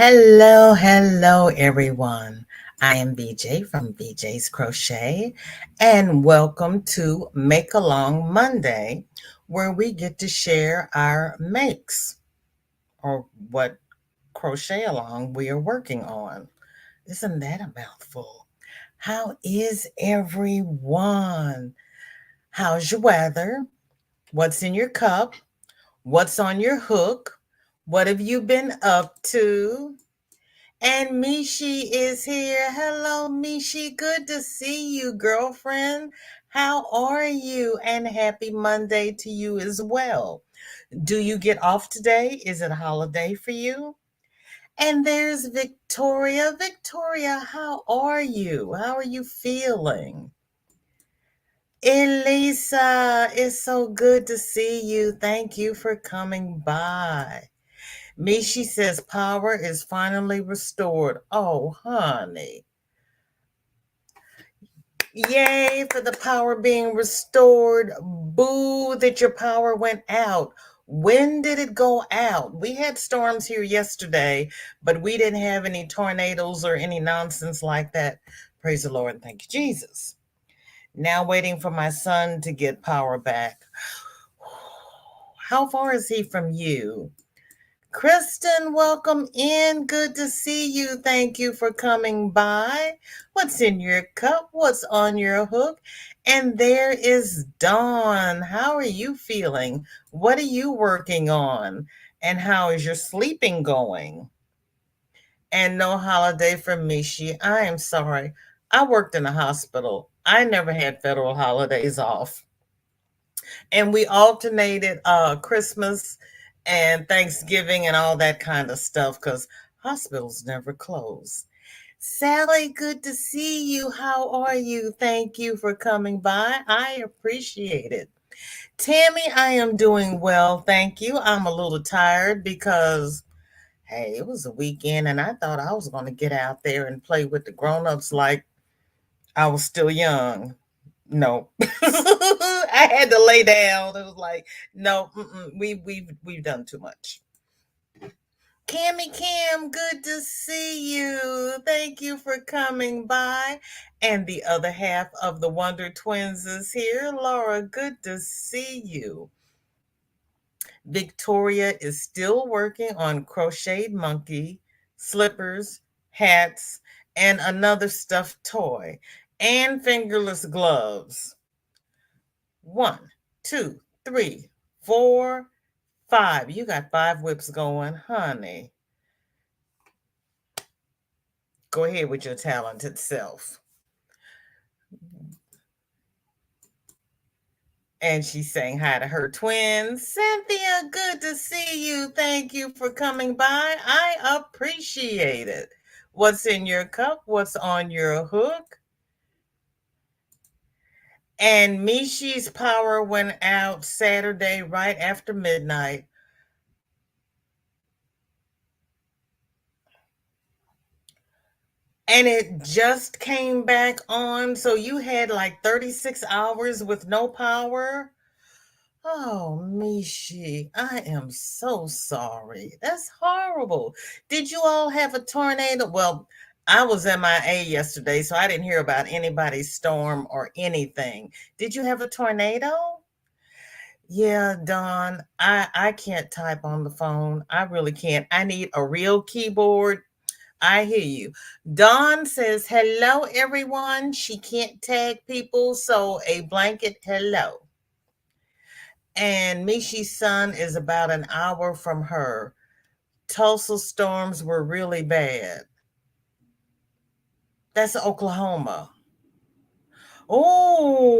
Hello, everyone. I am VJ from VJ's Crochet, and welcome to Make Along Monday, where we get to share our makes or what crochet along we are working on. Isn't that a mouthful? How is everyone? How's your weather? What's in your cup? What's on your hook? What have you been up to? And Mishi is here. Hello, Mishi. Good to see you, girlfriend. How are you? And happy Monday to you as well. Do you get off today? Is it a holiday for you? And there's Victoria. Victoria, how are you? How are you feeling? Elisa, it's so good to see you. Thank you for coming by. Mishi says power is finally restored. Oh, honey. Yay for the power being restored. Boo that your power went out. When did it go out? We had storms here yesterday, but we didn't have any tornadoes or any nonsense like that. Praise the Lord and thank you, Jesus. Now waiting for my son to get power back. How far is he from you? Kristen, welcome in. Good to see you. Thank you for coming by. What's in your cup? What's on your hook? And there is Dawn. How are you feeling? What are you working on? And how is your sleeping going? And no holiday for Mishi. I am sorry. I worked in a hospital. I never had federal holidays off. And we alternated Christmas and Thanksgiving and all that kind of stuff because hospitals never close. Sally, good to see you. How are you? Thank you for coming by. I appreciate it. Tammy, I am doing well. Thank you. I'm a little tired because, hey, it was a weekend and I thought I was going to get out there and play with the grown-ups like I was still young. No. I had to lay down. It was like, no, we've done too much. Cammy Cam, good to see you. Thank you for coming by. And the other half of the Wonder Twins is here. Laura, good to see you. Victoria is still working on crocheted monkey, slippers, hats, and another stuffed toy, and fingerless gloves. 1, 2, 3, 4, 5. You got 5 whips going, honey. Go ahead with your talented self. And she's saying hi to her twins. Cynthia, good to see you. Thank you for coming by. I appreciate it. What's in your cup? What's on your hook? And Mishi's power went out Saturday right after midnight. And it just came back on. So you had like 36 hours with no power. Oh, Mishi, I am so sorry. That's horrible. Did you all have a tornado? Well, I was MIA yesterday, so I didn't hear about anybody's storm or anything. Did you have a tornado? Yeah, Don, I can't type on the phone. I really can't. I need a real keyboard. I hear you. Dawn says, hello, everyone. She can't tag people, so a blanket hello. And Mishi's son is about an hour from her. Tulsa storms were really bad. That's Oklahoma. Oh.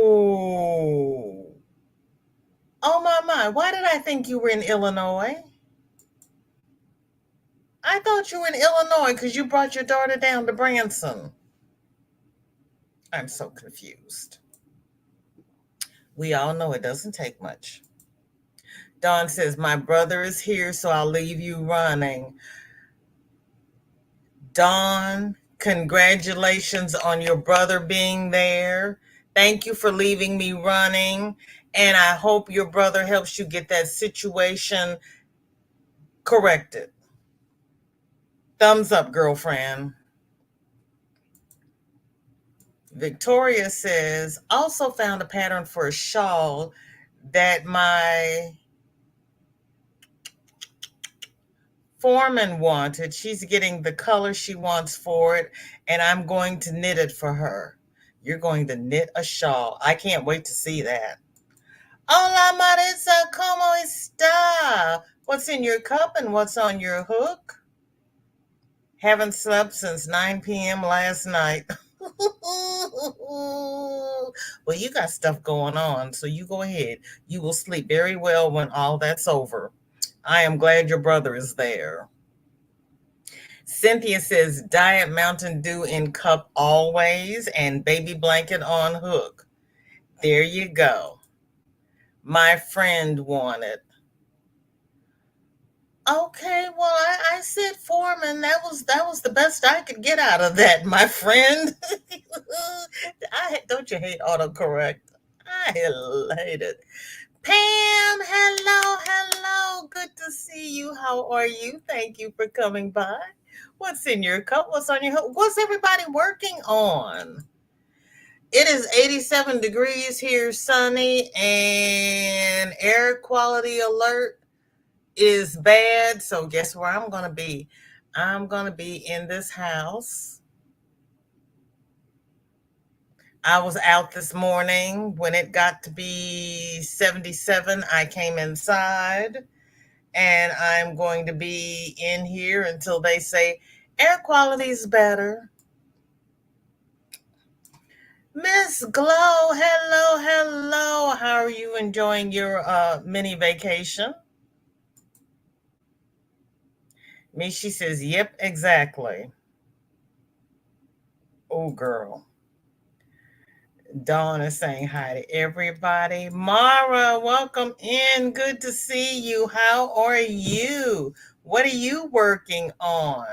Oh, my. Why did I think you were in Illinois? I thought you were in Illinois because you brought your daughter down to Branson. I'm so confused. We all know it doesn't take much. Dawn says, my brother is here, so I'll leave you running. Dawn, congratulations on your brother being there. Thank you for leaving me running. And I hope your brother helps you get that situation corrected. Thumbs up, girlfriend. Victoria says, also found a pattern for a shawl that my foreman wanted. She's getting the color she wants for it, and I'm going to knit it for her. You're going to knit a shawl. I can't wait to see that. Hola, Marisa, ¿cómo está? What's in your cup and what's on your hook? Haven't slept since 9 p.m. last night. Well, you got stuff going on, so you go ahead. You will sleep very well when all that's over. I am glad your brother is there. Cynthia says Diet Mountain Dew in cup always and baby blanket on hook. There you go. My friend wanted. Okay, well, I said foreman. That was the best I could get out of that, my friend. Don't you hate autocorrect? I hate it. Pam, hello, hello. Good to see you. How are you? Thank you for coming by. What's in your cup? What's on your hook? What's everybody working on? It is 87 degrees here, sunny, and air quality alert is bad. So guess where I'm going to be? I'm going to be in this house. I was out this morning. When it got to be 77, I came inside, and I'm going to be in here until they say air quality is better. Miss Glow, hello, hello. How are you enjoying your mini vacation? Mishi says, yep, exactly. Oh, girl. Dawn is saying hi to everybody. Mara, welcome in. Good to see you. How are you? What are you working on?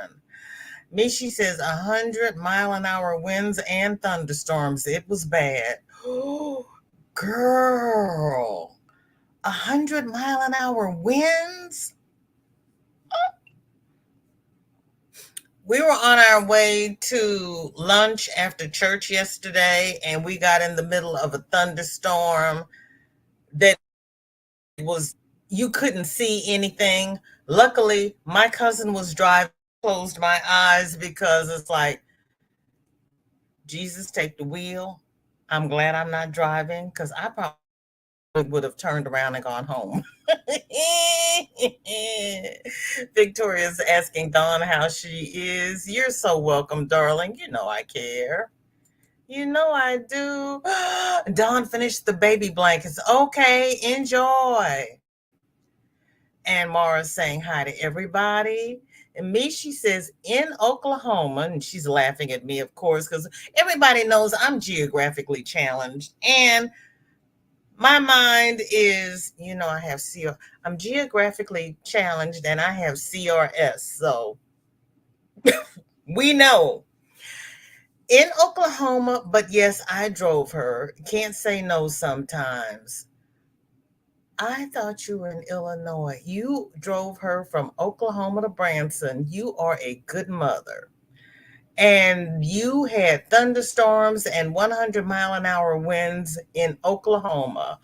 Mishi says 100-mile-an-hour winds and thunderstorms. It was bad. Oh, girl. 100-mile-an-hour winds? We were on our way to lunch after church yesterday, and we got in the middle of a thunderstorm that was, you couldn't see anything. Luckily, my cousin was driving, closed my eyes because it's like, Jesus, take the wheel. I'm glad I'm not driving because I probably would have turned around and gone home. Victoria's asking Dawn how she is. You're so welcome, darling. You know I care. You know I do. Dawn finished the baby blankets. Okay, enjoy. And Mara's saying hi to everybody. And me, she says, in Oklahoma, and she's laughing at me, of course, because everybody knows I'm geographically challenged. And my mind is, I have I'm geographically challenged and I have CRS. So we know in Oklahoma, but yes, I drove her. Can't say no sometimes. I thought you were in Illinois. You drove her from Oklahoma to Branson. You are a good mother. And you had thunderstorms and 100-mile-an-hour winds in Oklahoma.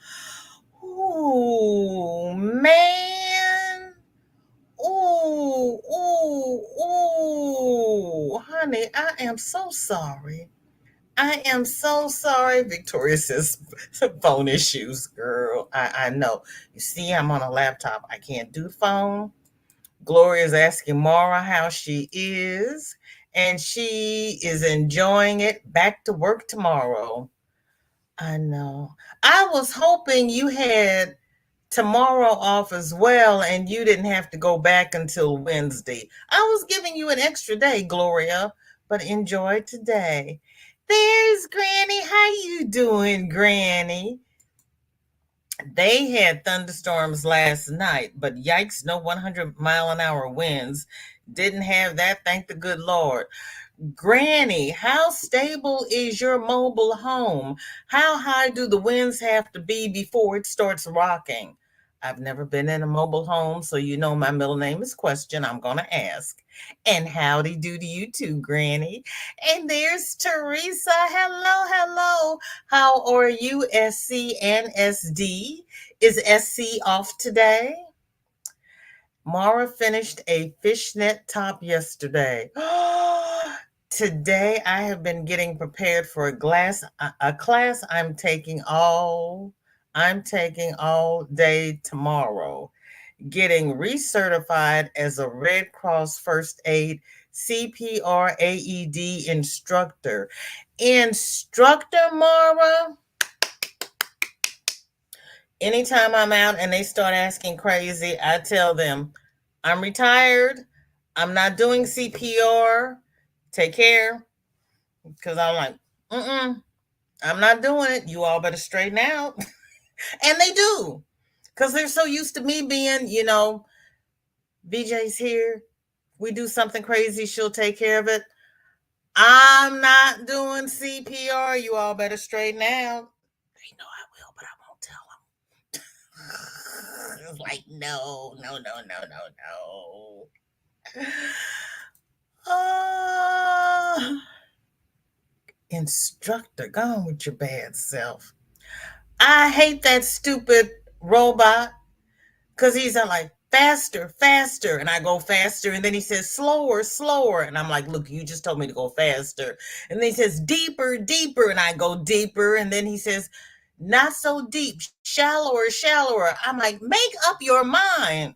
Ooh, man. Ooh, ooh, ooh. Honey, I am so sorry. I am so sorry. Victoria says phone issues, girl. I know. You see, I'm on a laptop. I can't do phone. Gloria is asking Mara how she is, and she is enjoying it. Back to work tomorrow. I know. I was hoping you had tomorrow off as well and you didn't have to go back until Wednesday. I was giving you an extra day, Gloria, but enjoy today. There's Granny. How you doing, Granny? They had thunderstorms last night, but yikes, no 100-mile-an-hour winds. Didn't have that, thank the good Lord. Granny, how stable is your mobile home? How high do the winds have to be before it starts rocking? I've never been in a mobile home, so you know my middle name is Question. I'm going to ask. And howdy do to you too, Granny. And there's Teresa. Hello, hello. How are you, SC and SD? Is SC off today? Mara finished a fishnet top yesterday. Today I have been getting prepared for a class I'm taking all day tomorrow. Getting recertified as a Red Cross first aid CPR AED instructor. Instructor Mara, anytime I'm out and they start asking crazy, I tell them, I'm retired. I'm not doing CPR. Take care. Because I'm like, I'm not doing it. You all better straighten out. And they do. Because they're so used to me being, VJ's here. We do something crazy, she'll take care of it. I'm not doing CPR. You all better straighten out. They know I will, but I won't tell them. It's like, no, no, no, no, no, no. Instructor, go on with your bad self. I hate that stupid robot because he's like, faster, faster. And I go faster. And then he says, slower, slower. And I'm like, look, you just told me to go faster. And then he says, deeper, deeper. And I go deeper. And then he says, not so deep, shallower, shallower. I'm like, make up your mind.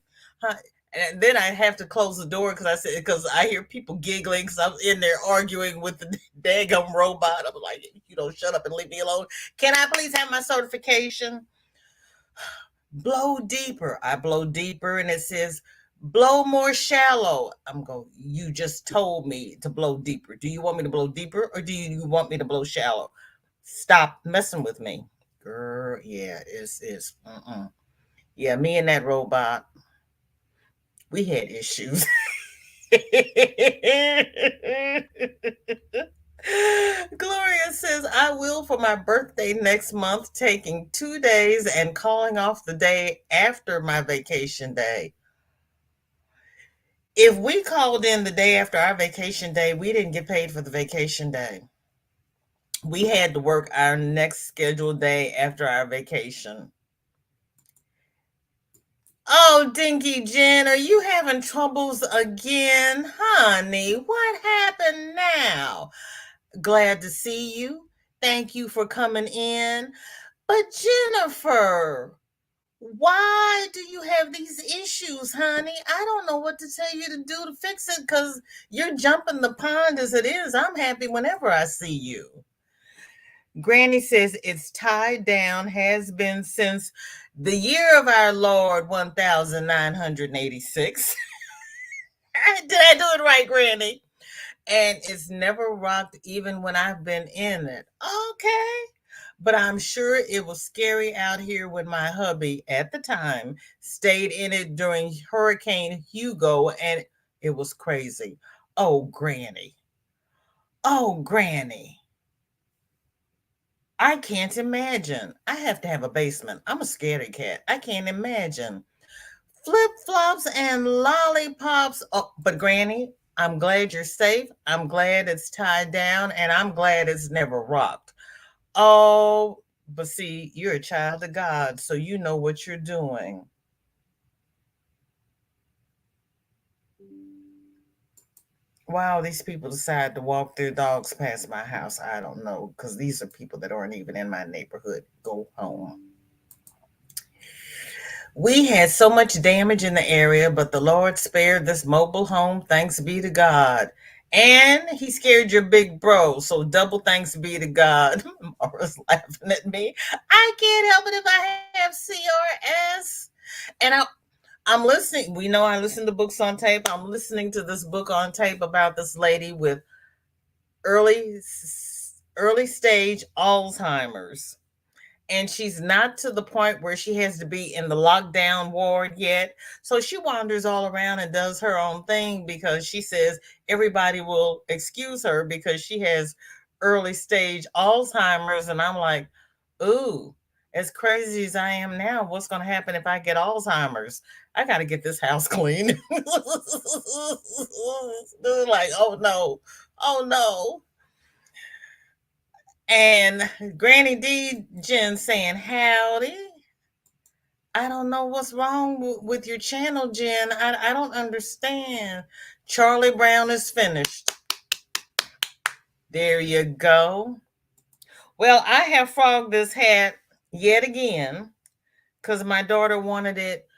And then I have to close the door because I hear people giggling because I'm in there arguing with the daggum robot. I'm like, shut up and leave me alone. Can I please have my certification? Blow deeper. I blow deeper and it says, blow more shallow. I'm going, you just told me to blow deeper. Do you want me to blow deeper or do you want me to blow shallow? Stop messing with me. Girl, yeah, it's. Yeah, me and that robot, we had issues. Gloria says, I will for my birthday next month, taking 2 days and calling off the day after my vacation day. If we called in the day after our vacation day, we didn't get paid for the vacation day. We had to work our next scheduled day after our vacation. Oh, Dinky Jen, are you having troubles again? Honey, what happened now? Glad to see you. Thank you for coming in. But Jennifer, why do you have these issues, honey? I don't know what to tell you to do to fix it because you're jumping the pond as it is. I'm happy whenever I see you. Granny says it's tied down, has been since the year of our Lord 1986. Did I do it right, Granny? And it's never rocked even when I've been in it. Okay. But I'm sure it was scary out here when my hubby at the time stayed in it during Hurricane Hugo and it was crazy. Oh, Granny. Oh, Granny. I can't imagine. I have to have a basement. I'm a scaredy cat. I can't imagine. Flip flops and lollipops. Oh, but Granny, I'm glad you're safe. I'm glad it's tied down, and I'm glad it's never rocked. Oh, but see, you're a child of God, so you know what you're doing. Wow, these people decide to walk their dogs past my house. I don't know, because these are people that aren't even in my neighborhood. Go home. We had so much damage in the area, but the Lord spared this mobile home. Thanks be to God. And he scared your big bro. So double thanks be to God. Mara's laughing at me. I can't help it if I have CRS. And I'm listening. We know I listen to books on tape. I'm listening to this book on tape about this lady with early stage Alzheimer's. And she's not to the point where she has to be in the lockdown ward yet. So she wanders all around and does her own thing because she says everybody will excuse her because she has early stage Alzheimer's. And I'm like, ooh. As crazy as I am now, what's going to happen if I get Alzheimer's? I got to get this house clean. Like, oh no, oh no. And Granny D Jen saying, howdy. I don't know what's wrong with your channel, Jen. I don't understand. Charlie Brown is finished. There you go. Well, I have frogged this hat yet again because my daughter wanted it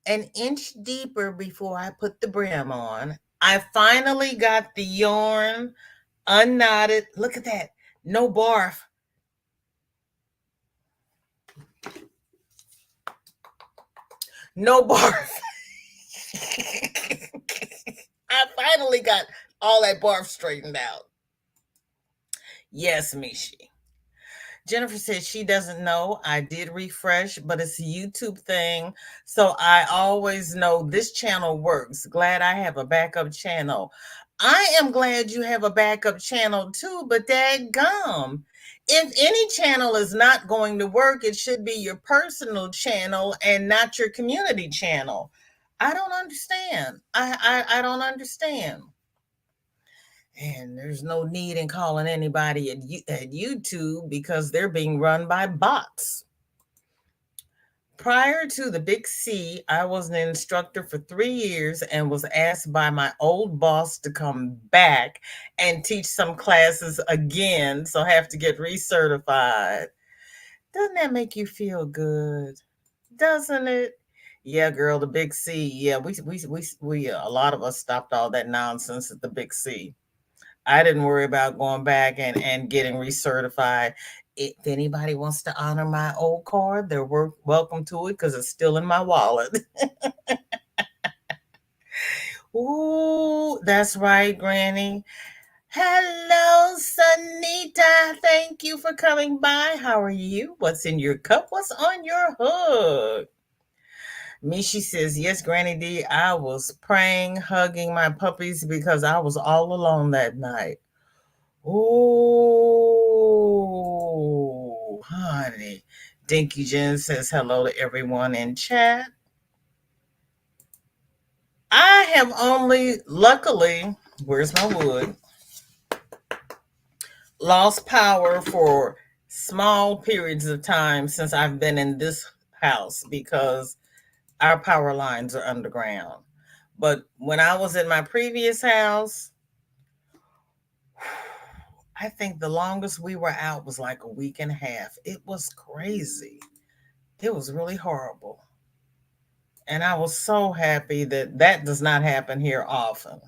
an inch deeper before I put the brim on. I finally got the yarn unknotted. Look at that. No barf. No barf. I finally got all that barf straightened out. Yes, Mishi. Jennifer says she doesn't know. I did refresh, but it's a YouTube thing. So I always know this channel works. Glad I have a backup channel. I am glad you have a backup channel too, but dadgum. If any channel is not going to work, it should be your personal channel and not your community channel. I don't understand. I don't understand. And there's no need in calling anybody at YouTube because they're being run by bots. Prior to the Big C, I was an instructor for 3 years and was asked by my old boss to come back and teach some classes again. So I have to get recertified. Doesn't that make you feel good? Doesn't it? Yeah, girl, the Big C. Yeah, we a lot of us stopped all that nonsense at the Big C. I didn't worry about going back and getting recertified. If anybody wants to honor my old card, they're welcome to it because it's still in my wallet. Ooh, that's right, Granny. Hello, Sunita. Thank you for coming by. How are you? What's in your cup? What's on your hook? Mishi says, yes, Granny D, I was praying, hugging my puppies because I was all alone that night. Oh, honey. Dinky Jen says hello to everyone in chat. I have only, luckily, where's my wood? Lost power for small periods of time since I've been in this house because our power lines are underground. But when I was in my previous house, I think the longest we were out was like a week and a half. It was crazy. It was really horrible. And I was so happy that that does not happen here often.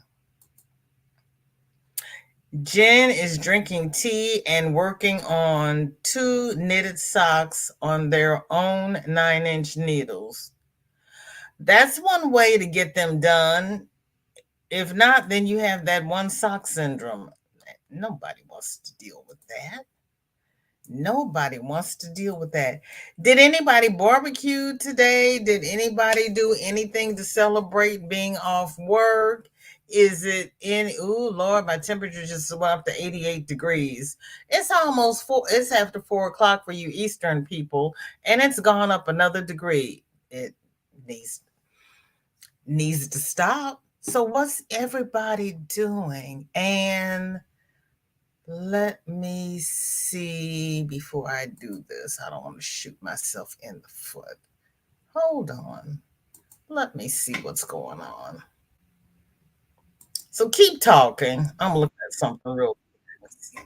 Jen is drinking tea and working on 2 knitted socks on their own 9-inch needles. That's one way to get them done. If not, then you have that one sock syndrome. Nobody wants to deal with that. Nobody wants to deal with that. Did anybody barbecue today? Did anybody do anything to celebrate being off work? Is it in, ooh, Lord, my temperature just went up to 88 degrees. It's almost it's after 4 o'clock for you Eastern people, and it's gone up another degree. It needs to stop. So what's everybody doing? And let me see before I do this. I don't want to shoot myself in the foot. Hold on. Let me see what's going on. So keep talking. I'm looking at something real quick. Let's see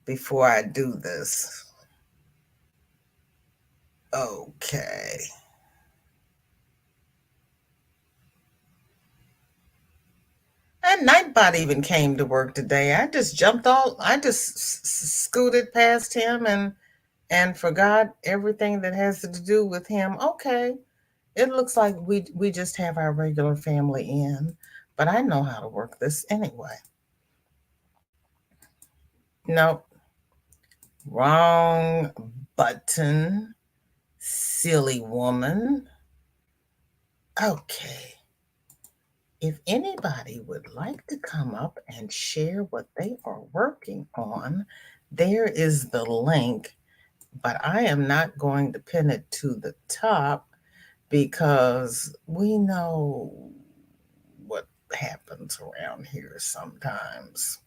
before I do this. Okay. And Nightbot even came to work today. I just I just scooted past him and forgot everything that has to do with him. Okay. It looks like we just have our regular family in, but I know how to work this anyway. Nope. Wrong button. Silly woman. Okay. If anybody would like to come up and share what they are working on, there is the link but I am not going to pin it to the top because we know what happens around here sometimes.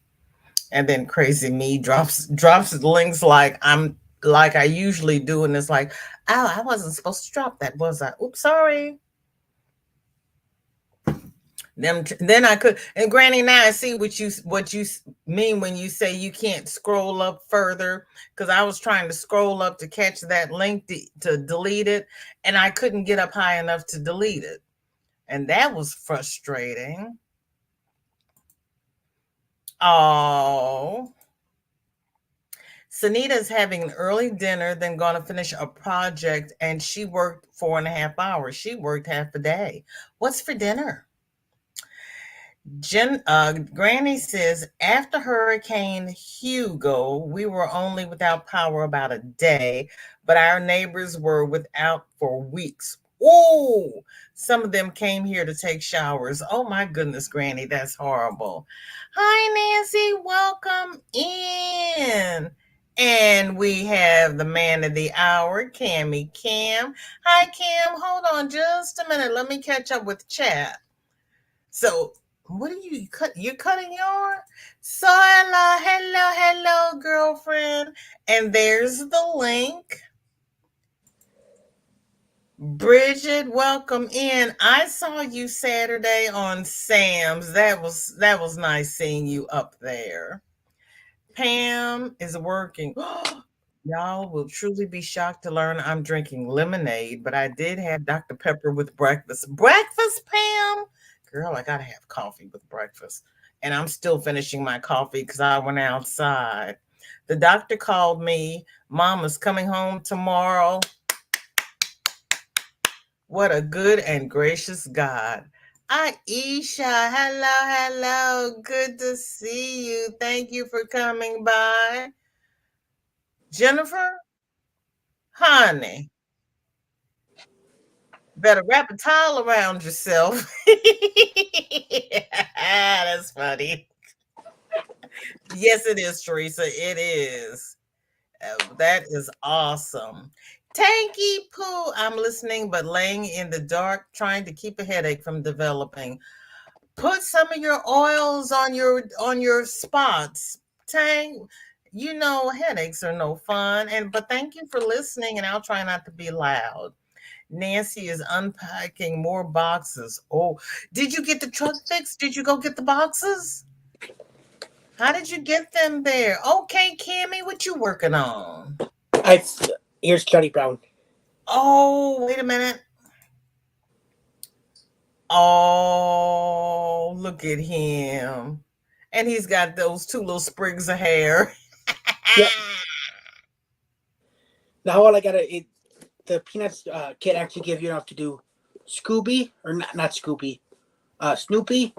And then crazy me drops links like I usually do, and it's like, oh, I wasn't supposed to drop that, was I? Oops, sorry. Then I could, and Granny, now I see what you mean when you say you can't scroll up further, because I was trying to scroll up to catch that link to delete it, and I couldn't get up high enough to delete it, and that was frustrating. Oh, Sunita's having an early dinner, then going to finish a project, and she worked 4.5 hours. She worked half a day. What's for dinner? Granny says after Hurricane Hugo, we were only without power about a day, but our neighbors were without for weeks. Oh, some of them came here to take showers. Oh my goodness, Granny, that's horrible. Hi, Nancy, welcome in. And we have the man of the hour, Cammy Cam. Hi, Cam. Hold on just a minute. Let me catch up with chat. So, what are you cut? You're cutting yarn? So, hello, girlfriend. And there's the link. Bridget, welcome in. I saw you Saturday on Sam's. That was nice seeing you up there. Pam is working. Y'all will truly be shocked to learn I'm drinking lemonade, but I did have Dr. Pepper with breakfast. Breakfast, Pam? Girl, I gotta have coffee with breakfast. And I'm still finishing my coffee because I went outside. The doctor called me. Mama's coming home tomorrow. What a good and gracious God. Aisha, hello. Good to see you. Thank you for coming by. Jennifer, honey, better wrap a towel around yourself. That's funny. Yes, it is, Teresa. It is. That is awesome. Tanky Poo, I'm listening but laying in the dark, trying to keep a headache from developing. Put some of your oils on your spots. Tang, headaches are no fun. But thank you for listening, and I'll try not to be loud. Nancy is unpacking more boxes. Oh, did you get the truck fixed? Did you go get the boxes? How did you get them there? Okay, Cammy, what you working on? I Here's Charlie Brown. Oh, wait a minute. Oh, look at him. And he's got those two little sprigs of hair. Yep. Now all I gotta the Peanuts kit actually give you enough to do Scooby or not Scooby, Snoopy,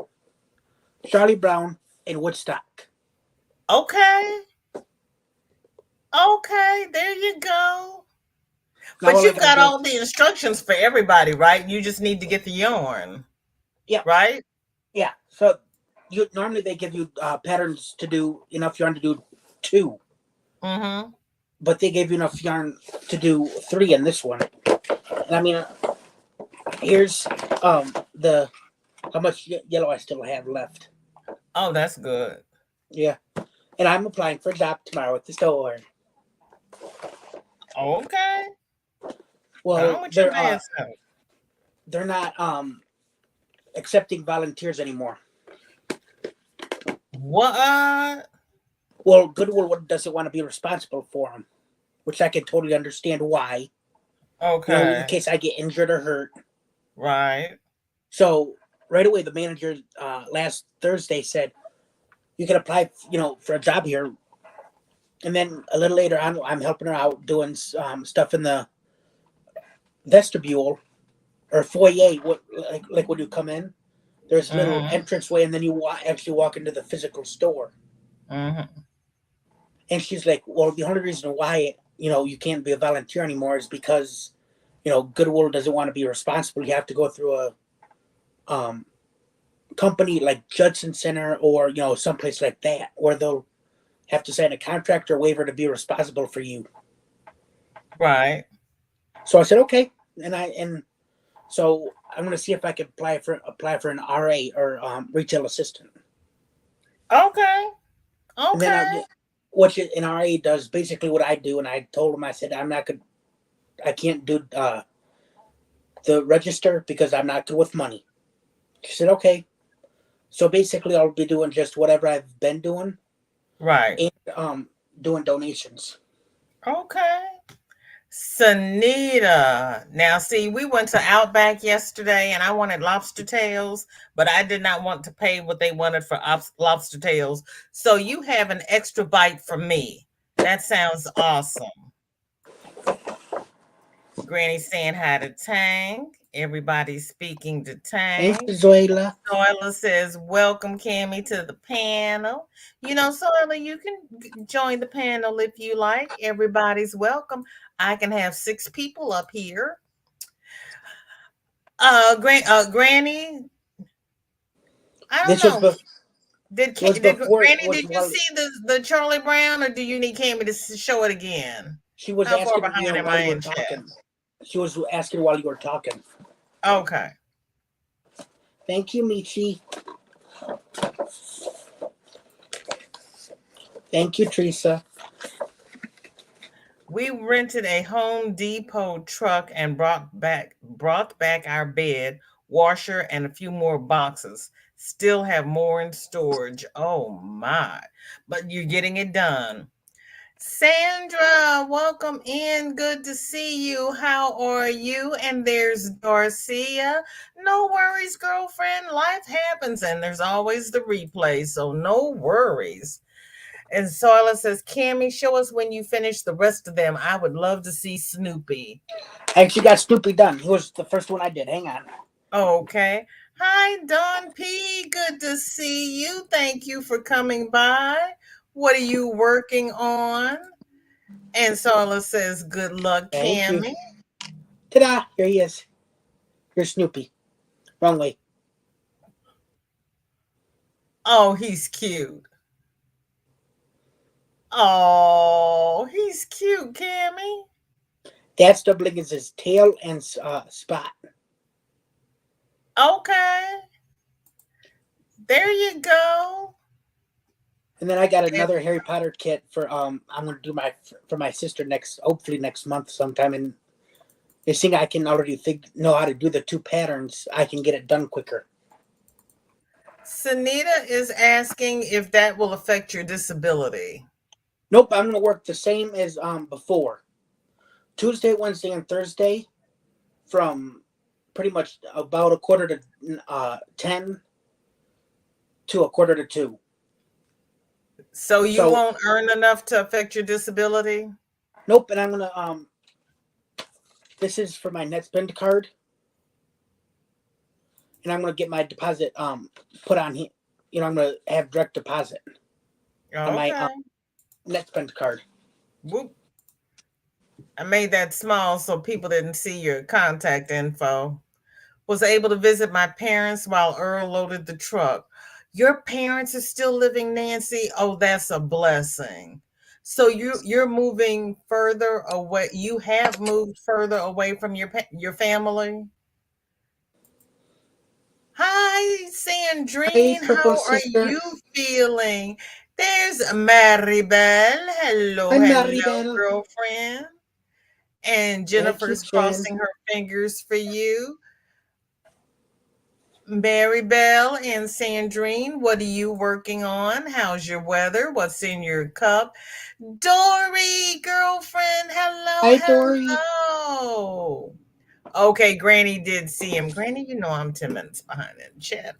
Charlie Brown, and Woodstock. Okay. Okay, there you go. Now But all I you've gotta got do, all the instructions for everybody, right? You just need to get the yarn, yeah, right? yeah. So you normally they give you patterns to do enough yarn to do two, Mm-hmm. but they gave you enough yarn to do three in this one. And I mean, here's the how much yellow I still have left. Oh, that's good. Yeah, and I'm applying for a job tomorrow at the store. Okay. Well, Come with your bad stuff. they're not accepting volunteers anymore. What? Well, Goodwill doesn't want to be responsible for them, which I can totally understand why. In Okay. case I get injured or hurt. Right. So right away, the manager last Thursday said you can apply, for a job here. And then a little later on, I'm helping her out doing stuff in the vestibule or foyer. What like when you come in, there's a little Mm-hmm. entranceway, and then you actually walk into the physical store. Mm-hmm. And she's like, "Well, the only reason why you can't be a volunteer anymore is because Goodwill doesn't want to be responsible. You have to go through a um, company like Judson Center or someplace like that, where they'll have to sign a contract or waiver to be responsible for you." Right. So I said okay, and so I'm gonna see if I can apply for an RA or retail assistant, Okay. and then Okay. what an RA does basically what I do, and I told him I said I'm not good, I can't do the register because I'm not good with money. She said okay, so basically I'll be doing just whatever I've been doing Right. and doing donations. Okay. Sanita. Now, see, we went to Outback yesterday and I wanted lobster tails, but I did not want to pay what they wanted for lobster tails. So you have an extra bite for me. That sounds awesome. Granny saying hi to Tank. Everybody's speaking to Thanks, Tank. Zoila. Soila says, welcome, Cammy, to the panel. You know, Soila, you can join the panel if you like. Everybody's welcome. I can have 6 people up here. Granny, I don't This was know. bef- Did it was did before it Granny? was Did you while see the Charlie Brown, or do you need Cammy to show it again? she was How far asking you behind am while I you were in chat? talking. She was asking while you were talking. Okay. Thank you, Michi. Thank you, Teresa. We rented a Home Depot truck and brought back our bed, washer, and a few more boxes. Still have more in storage. Oh my. But you're getting it done. Sandra, welcome in. Good to see you. How are you? And there's Darcia. No worries, girlfriend. Life happens and there's always the replay, so no worries. And Soila says, Cammy, show us when you finish the rest of them. I would love to see Snoopy. I actually got Snoopy done. He was the first one I did. Hang on. Okay. Hi, Don P. Good to see you. Thank you for coming by. What are you working on? And Soila says, good luck, Thank you. Cammy. Ta-da! Here he is. Here's Snoopy. Wrong way. Oh, he's cute. Oh, he's cute, Cammy. That's doubling as his tail and spot. Okay. There you go. And then I got And another Harry Potter kit for I'm gonna do for my sister hopefully next month sometime. And this thing I can already know how to do the 2 patterns. I can get it done quicker. Sunita is asking if that will affect your disability. Nope, I'm gonna work the same as before. Tuesday, Wednesday, and Thursday from pretty much about a quarter to 10 to a quarter to 2. So you So won't earn enough to affect your disability? nope, and I'm gonna this is for my NetSpend card, and I'm gonna get my deposit put on here. You know, I'm gonna have direct deposit on my Okay. NetSpend card. Whoop. I made that small so people didn't see your contact info. Was able to visit my parents while Earl loaded the truck. Your parents are still living, Nancy? Oh, that's a blessing. So you're moving further away. You have moved further away from your family? Hi, Hey, Sandrine. purple How are sister. you feeling? There's Maribel. Hello, Hi, hello, Maribel. girlfriend. And Thank you, Jennifer's Jen. crossing her fingers for you. Maribel and Sandrine, what are you working on? How's your weather? What's in your cup? Dory, girlfriend, hello, Hi, Dory. hello. Okay, Granny did see him. Granny, you know I'm 10 minutes behind in chat.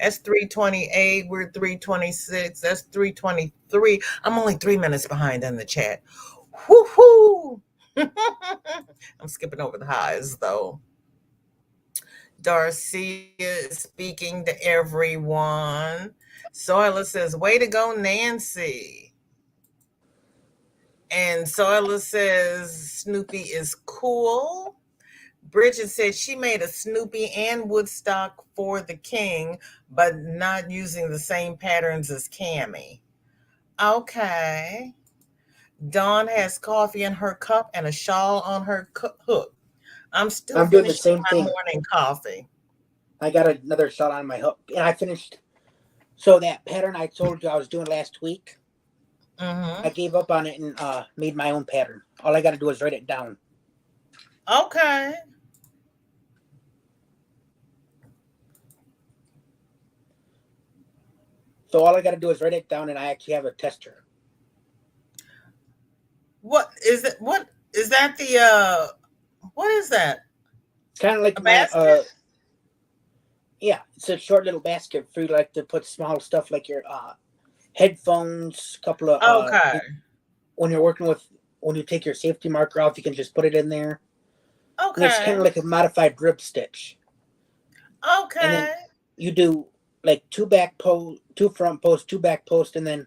That's 3:28. We're 3:26. That's 3:23. I'm only 3 minutes behind in the chat. Whoo-hoo. I'm skipping over the highs though. Darcia is speaking to everyone. Soila says, way to go, Nancy. And Soila says, Snoopy is cool. Bridget said she made a Snoopy and Woodstock for the king, but not using the same patterns as Cammy. Okay. Dawn has coffee in her cup and a shawl on her hook. I'm still I'm doing the finishing same my thing. morning coffee. I got another shot on my hook, and I finished. So that pattern I told you I was doing last week, Mm-hmm. I gave up on it and made my own pattern. All I got to do is write it down. Okay. So all I got to do is write it down, and I actually have a tester. What is it? What is that? What is that? It's kind of like A my basket? yeah, it's a short little basket for you like to put small stuff like your headphones, couple of Okay. when you're working with when you take your safety marker off, you can just put it in there, and it's kind Okay. of like a modified drip stitch. And then Okay. you do like two front posts, two back posts, and then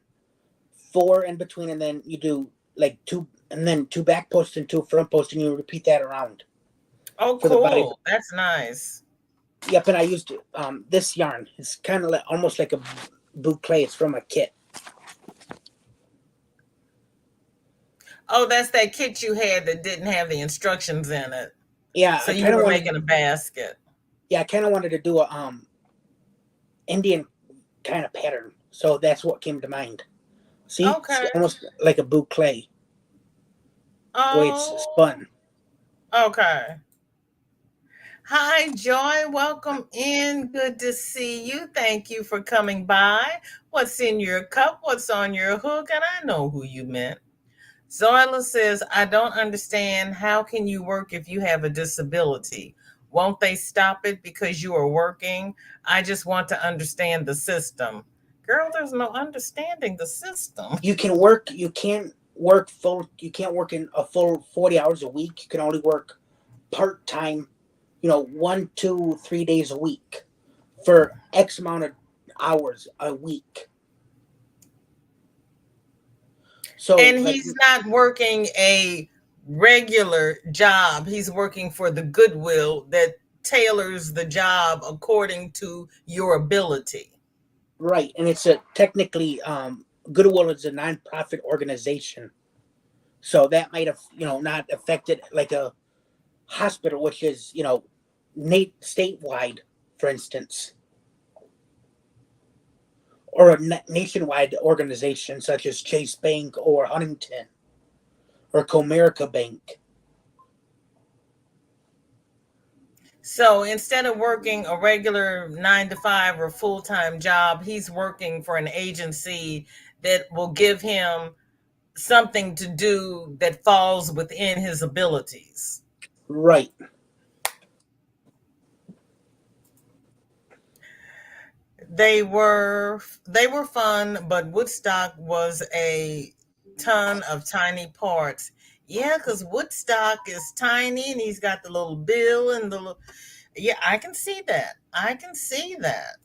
four in between, and then you do like two, and then two back posts and two front posts, and you repeat that around Oh, for the body. cool. That's nice. Yep, and I used this yarn. It's kind of like almost like a boucle. It's from a kit. Oh, that's that kit you had that didn't have the instructions in it. Yeah, So I you kind of were wanted. making a basket. Yeah, I kind of wanted to do a Indian kind of pattern, so that's what came to mind. See, it's Okay. almost like a boucle the way it's Oh, spun. okay. Hi, Joy. Welcome in. Good to see you. Thank you for coming by. What's in your cup? What's on your hook? And I know who you meant. Zoila says, I don't understand. How can you work if you have a disability? Won't they stop it because you are working? I just want to understand the system. Girl, there's no understanding the system. You can work. You can't work full. You can't work in a full 40 hours a week. You can only work part time. 1, 2, 3 days a week for X amount of hours a week. So And like he's not working a regular job. He's working for the Goodwill that tailors the job according to your ability. right, and it's a technically Goodwill is a nonprofit organization, so that might have not affected like a hospital, which is statewide, for instance, or a nationwide organization such as Chase Bank or Huntington or Comerica Bank. So instead of working a regular 9 to 5 or full time job, he's working for an agency that will give him something to do that falls within his abilities. Right, They were fun, but Woodstock was a ton of tiny parts. Yeah, because Woodstock is tiny and he's got the little bill and yeah, I can see that. I can see that.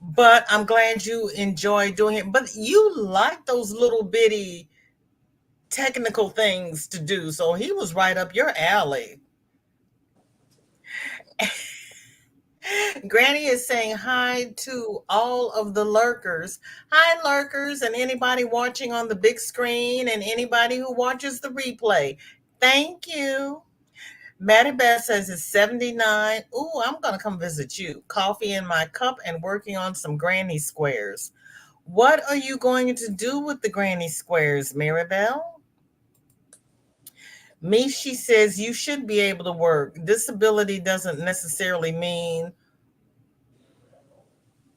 But I'm glad you enjoy doing it. But you like those little bitty technical things to do. So he was right up your alley. Granny is saying hi to all of the lurkers. Hi, lurkers, and anybody watching on the big screen and anybody who watches the replay. Thank you. Maddie Beth says it's 79. Ooh, I'm going to come visit you. Coffee in my cup and working on some granny squares. What are you going to do with the granny squares, Maribel? Mishi says you should be able to work. Disability doesn't necessarily mean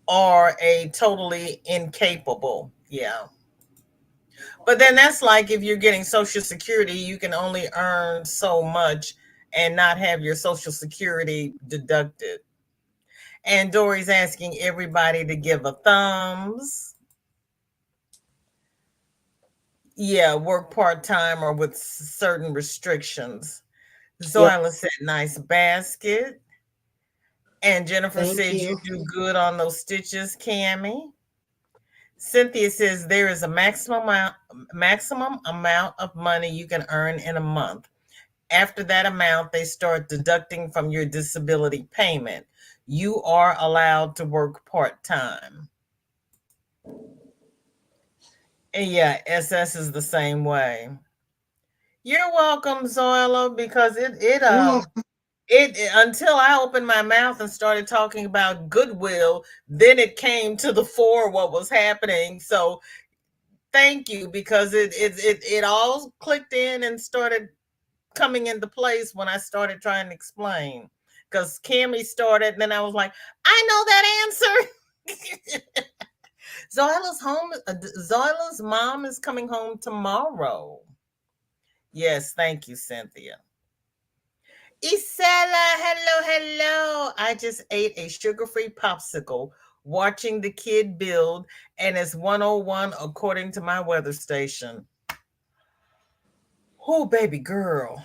are a totally incapable. Yeah. But then that's like if you're getting Social Security, you can only earn so much and not have your Social Security deducted. And Dory's asking everybody to give a thumbs. Yeah, work part time or with certain restrictions. yep, Zoila said, nice basket. And Jennifer thank said, you you. do good on those stitches, Cami. Cynthia says there is a maximum amount of money you can earn in a month. After that amount, they start deducting from your disability payment. You are allowed to work part time. And yeah, SS is the same way. You're welcome, Zoila, because You're welcome. until I opened my mouth and started talking about goodwill, then it came to the fore what was happening. So thank you, because it all clicked in and started coming into place when I started trying to explain. Because Cammy started, and then I was like, I know that answer. Zoila's mom is coming home tomorrow. Yes, thank you, Cynthia. Isela, hello, hello. I just ate a sugar-free popsicle watching the kid build, and it's 101 according to my weather station. Oh, baby girl.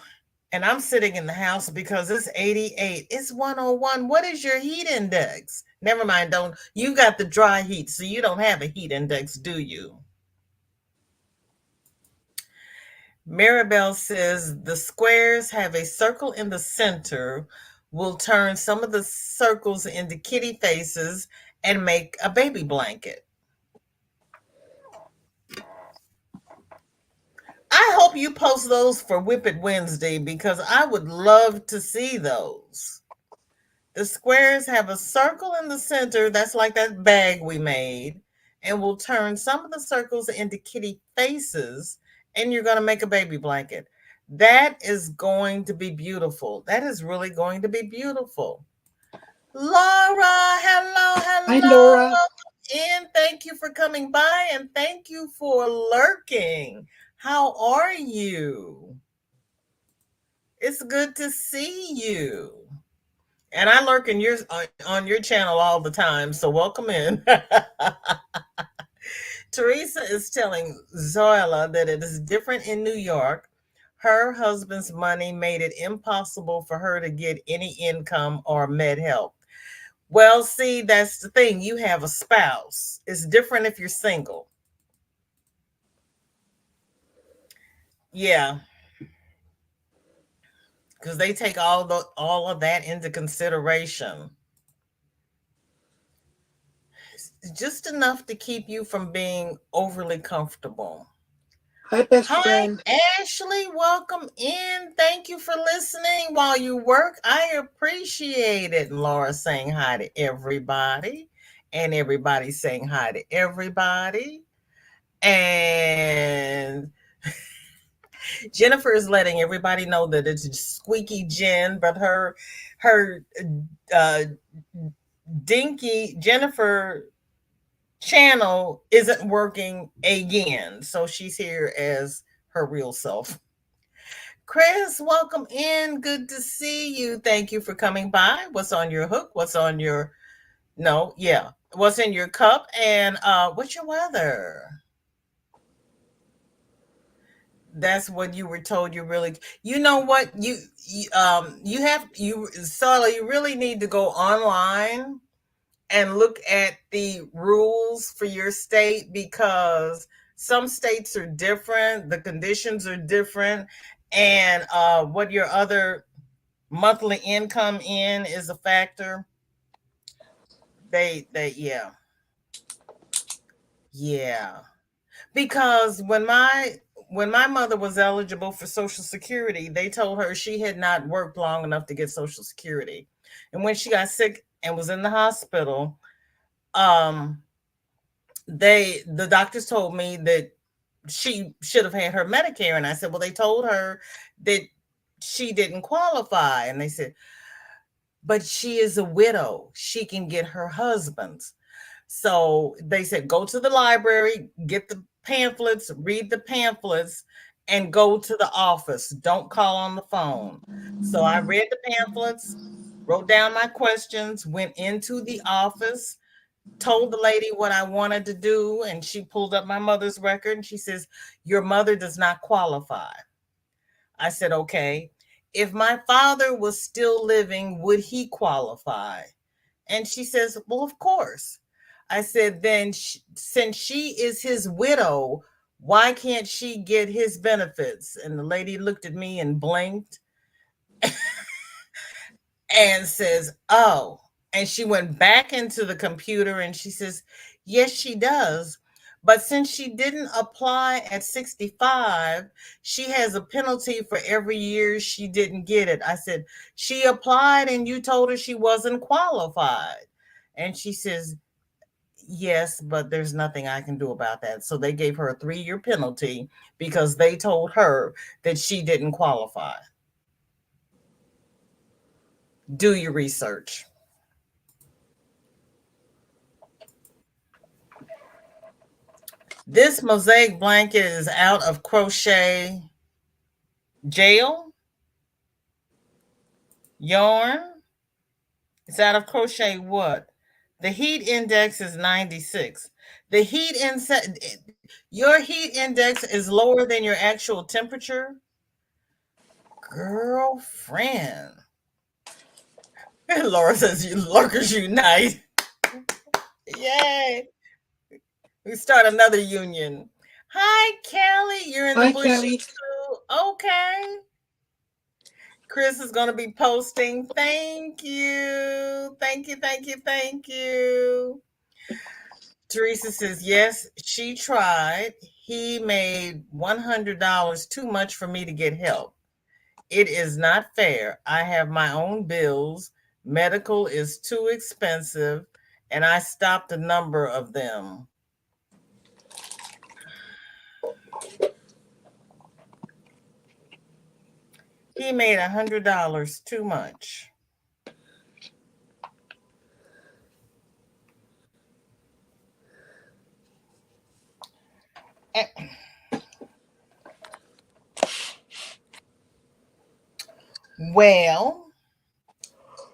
And I'm sitting in the house because it's 88. It's 101. What is your heat index? Never mind, don't you got the dry heat, so you don't have a heat index, do you? Maribel says the squares have a circle in the center, will turn some of the circles into kitty faces and make a baby blanket. I hope you post those for Whip It Wednesday because I would love to see those. The squares have a circle in the center that's like that bag we made, and we'll turn some of the circles into kitty faces, and you're going to make a baby blanket. That is going to be beautiful. That is really going to be beautiful. Laura, hello, Hi, hello. Laura. And thank you for coming by and thank you for lurking. How are you? It's good to see you. And I lurk in on your channel all the time, so welcome in. Teresa is telling Zoila that it is different in New York. Her husband's money made it impossible for her to get any income or med help. Well, see, that's the thing. You have a spouse. It's different if you're single. Yeah, because they take all of that into consideration. Just enough to keep you from being overly comfortable. Hi, best Hi, friend. Ashley. Welcome in. Thank you for listening while you work. I appreciate it. And Laura saying hi to everybody, and everybody saying hi to everybody. And Jennifer is letting everybody know that it's Squeaky Jen, but her uh, Dinky Jennifer channel isn't working again, so she's here as her real self. Chris, welcome in. Good to see you. Thank you for coming by. What's on your hook? What's on your no? Yeah. What's in your cup? And what's your weather? That's what you were told. You really, you know what you have you Sala, you really need to go online and look at the rules for your state because some states are different, the conditions are different, and what your other monthly income in is a factor. They yeah. Because when my mother was eligible for Social Security, they told her she had not worked long enough to get Social Security. And when she got sick and was in the hospital, um, the doctors told me that she should have had her Medicare. And I said, well, they told her that she didn't qualify. And they said, but she is a widow. She can get her husband's. So they said, go to the library, get the pamphlets, read the pamphlets, and go to the office. Don't call on the phone. So I read the pamphlets, wrote down my questions, went into the office, told the lady what I wanted to do, and she pulled up my mother's record and she says, your mother does not qualify. I said, okay. If my father was still living, would he qualify? And she says, well, of course. I said, then since she is his widow, why can't she get his benefits? And the lady looked at me and blinked and says, oh. And she went back into the computer and she says, yes, she does. But since she didn't apply at 65, she has a penalty for every year she didn't get it. I said, she applied and you told her she wasn't qualified. And she says, yes, but there's nothing I can do about that. So they gave her a 3-year penalty because they told her that she didn't qualify. Do your research. This mosaic blanket is out of crochet jail yarn. It's out of crochet what? The heat index is 96. The heat index, your heat index is lower than your actual temperature. Girlfriend. Laura says, you lurkers unite. Yay. We start another union. Hi, Kelly. You're in the Hi, bushes Kelly. too. Okay. Chris is going to be posting. Thank you. Thank you. Thank you. Thank you. Teresa says, yes, she tried. He made $100 too much for me to get help. It is not fair. I have my own bills. Medical is too expensive, and I stopped a number of them. He made $100 too much. Well,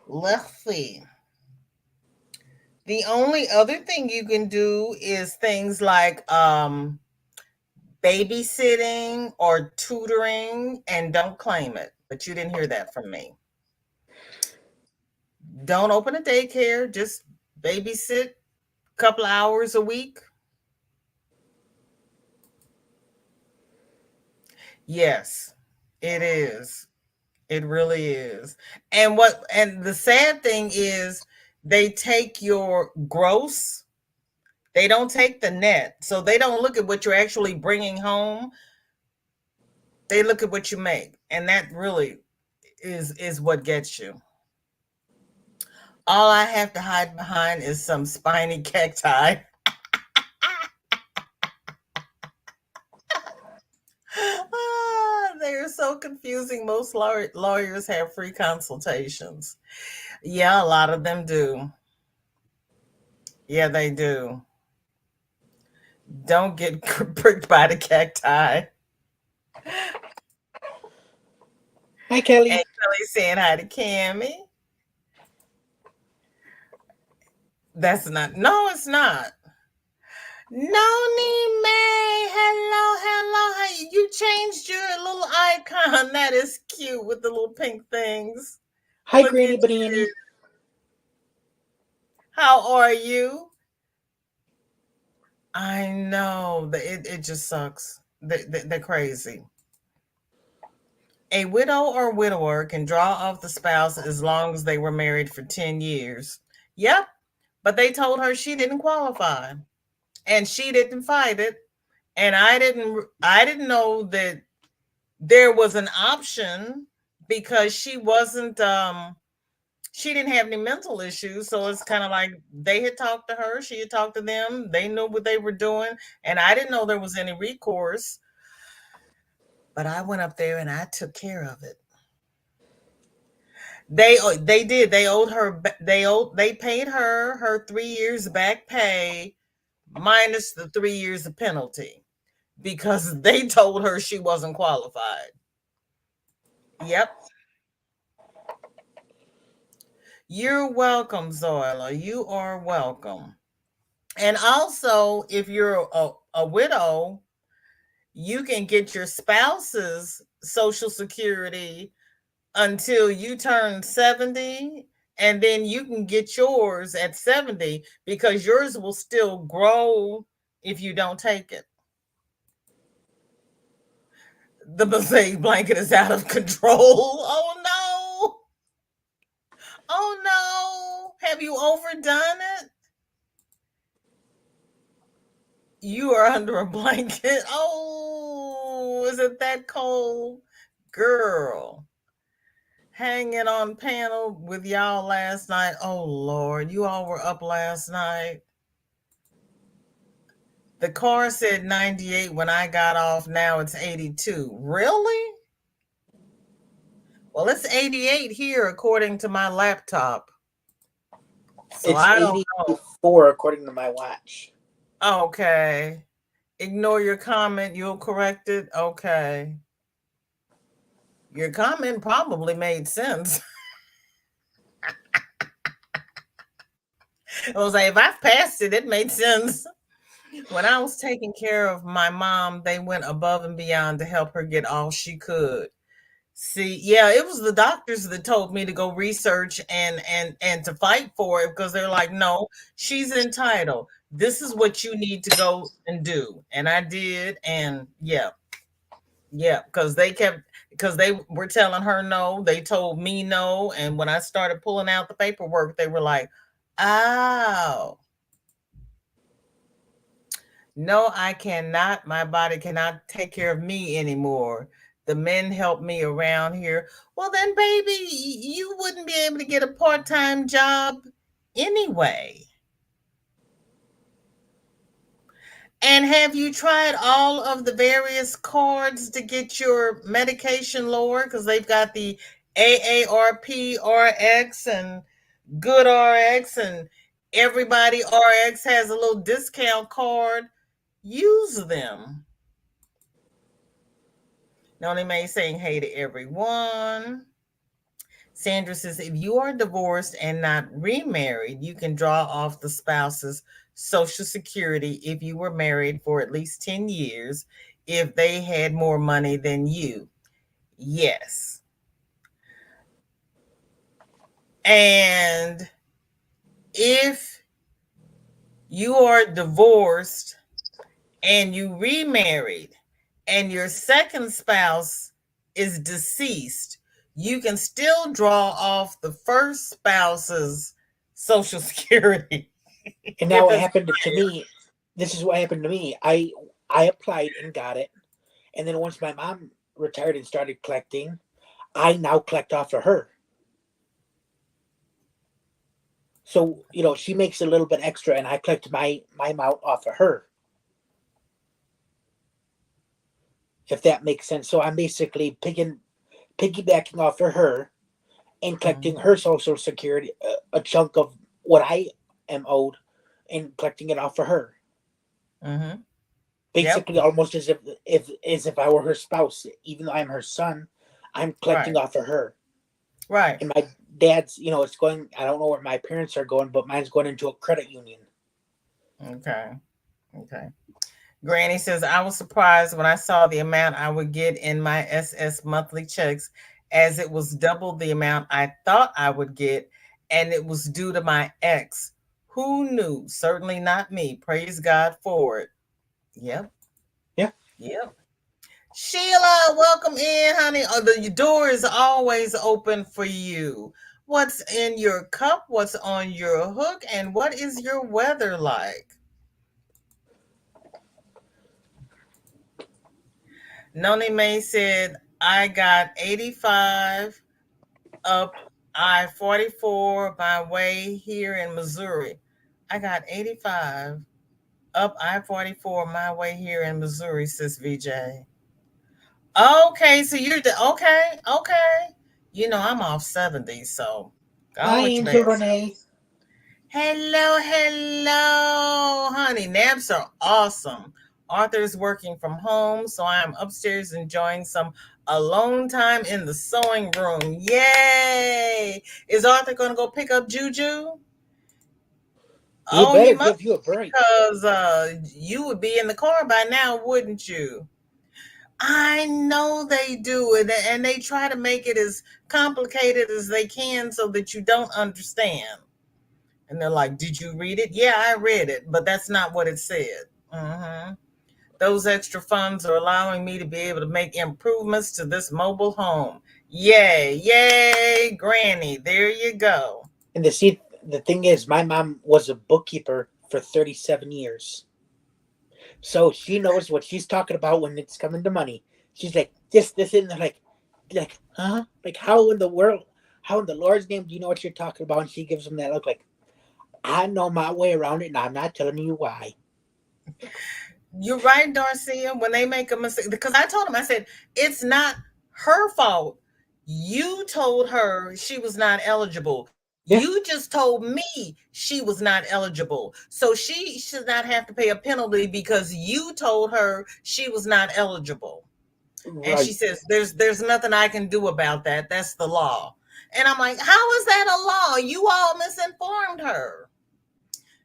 let's see. The only other thing you can do is things like babysitting or tutoring, and don't claim it. But you didn't hear that from me. Don't open a daycare, just babysit a couple hours a week. Yes, it is. It really is. And the sad thing is they take your gross, they don't take the net. So they don't look at what you're actually bringing home. They look at what you make. And that really is what gets you. All I have to hide behind is some spiny cacti. They are so confusing. Most lawyers have free consultations. Yeah, a lot of them do. Yeah, they do. Don't get pricked by the cacti. Hi, And Kelly. Kelly saying hi to Cammy. That's not. No, it's not. Noni May. Hello, hello. Hey, you changed your little icon. That is cute with the little pink things. Hi, Look Granny at Banani. you. How are you? I know. It just sucks. They're crazy. A widow or widower can draw off the spouse as long as they were married for 10 years. Yep. But they told her she didn't qualify and she didn't fight it. And I didn't know that there was an option because she didn't have any mental issues. So it's kind of like they had talked to her, she had talked to them, they knew what they were doing, and I didn't know there was any recourse. But I went up there and I took care of it. They did. They paid her 3 years back pay minus the 3 years of penalty because they told her she wasn't qualified. Yep. You're welcome, Zoila. You are welcome. And also, if you're a widow, you can get your spouse's social security until you turn 70, and then you can get yours at 70 because yours will still grow if you don't take it. The mosaic blanket is out of control. Oh no. Oh no. Have you overdone it? You are under a blanket. Oh, is it that cold? Girl, hanging on panel with y'all last night. Oh, Lord, you all were up last night. The car said 98 when I got off. Now it's 82. Really? Well, it's 88 here according to my laptop. So It's I don't know. 84 according to my watch. Okay. Ignore your comment. You'll correct it. Okay. Your comment probably made sense. I was like, if I passed it, it made sense. When I was taking care of my mom, they went above and beyond to help her get all she could. See, yeah, it was the doctors that told me to go research and to fight for it because they're like, no, she's entitled. This is what you need to go and do. And I did, and yeah, yeah, because they were telling her no, they told me no, and when I started pulling out the paperwork, they were like, "Oh, no, I cannot. My body cannot take care of me anymore. The men help me around here." Well, then, baby, you wouldn't be able to get a part-time job anyway. And have you tried all of the various cards to get your medication lower? Because they've got the AARP RX and Good RX, and Everybody RX has a little discount card. Use them. Noni May saying hey to everyone. Sandra says, if you are divorced and not remarried, you can draw off the spouse's Social Security if you were married for at least 10 years if they had more money than you. Yes. And if you are divorced and you remarried and your second spouse is deceased, you can still draw off the first spouse's Social Security. And now If what it's happened to me, this is what happened to me. I applied and got it. And then once my mom retired and started collecting, I now collect off of her. So, she makes a little bit extra and I collect my amount off of her. If that makes sense. So I'm basically piggybacking off of her and collecting her Social Security, a chunk of what I am owed, and collecting it off of her. mm-hmm. Yep. Basically, almost as if I were her spouse. Even though I'm her son, I'm Right. collecting off of her. Right. And my dad's, it's going. I don't know where my parents are going, but mine's going into a credit union. Okay. Okay. Granny says, I was surprised when I saw the amount I would get in my SS monthly checks, as it was double the amount I thought I would get, and it was due to my ex. Who knew? Certainly not me. Praise God for it. Yep. Yeah. Yep. Sheila, welcome in, honey. Oh, the door is always open for you. What's in your cup? What's on your hook? And what is your weather like? Noni May said, I got 85 up I 44 my way here in Missouri. I got 85 up I 44 my way here in Missouri, says VJ. Okay, so you're okay, okay. I'm off 70, so go on Hi, with your Angel bad. Renee. Hello, hello, honey. Naps are awesome. Arthur is working from home, so I am upstairs enjoying some alone time in the sewing room. Yay! Is Arthur going to go pick up Juju? He Oh, he better must, give you a break. because you would be in the car by now, wouldn't you? I know they do it, and they try to make it as complicated as they can so that you don't understand. And they're like, did you read it? Yeah, I read it, but that's not what it said. hmm Those extra funds are allowing me to be able to make improvements to this mobile home. Yay, yay, Granny. There you go. And the thing is, my mom was a bookkeeper for 37 years. So she knows what she's talking about when it's coming to money. She's like, this, and they're like, huh? Like, how in the world, how in the Lord's name do you know what you're talking about? And she gives them that look like, I know my way around it, and I'm not telling you why. You're right, Darcia. When they make a mistake, because I told him, I said, it's not her fault. You told her she was not eligible. Yeah, You just told me she was not eligible. So she should not have to pay a penalty because you told her she was not eligible. And she right. says, there's nothing I can do about that. That's the law. And I'm like, how is that a law? You all misinformed her.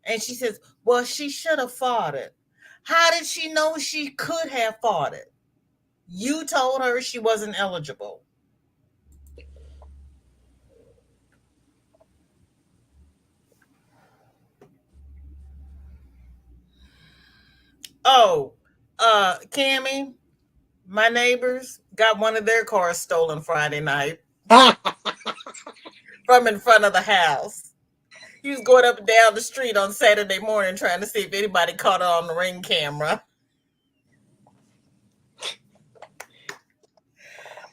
And she says, well, she should have fought it. How did she know she could have fought it? You told her she wasn't eligible. Oh, Cammy, my neighbors got one of their cars stolen Friday night from in front of the house. He was going up and down the street on Saturday morning trying to see if anybody caught it on the ring camera.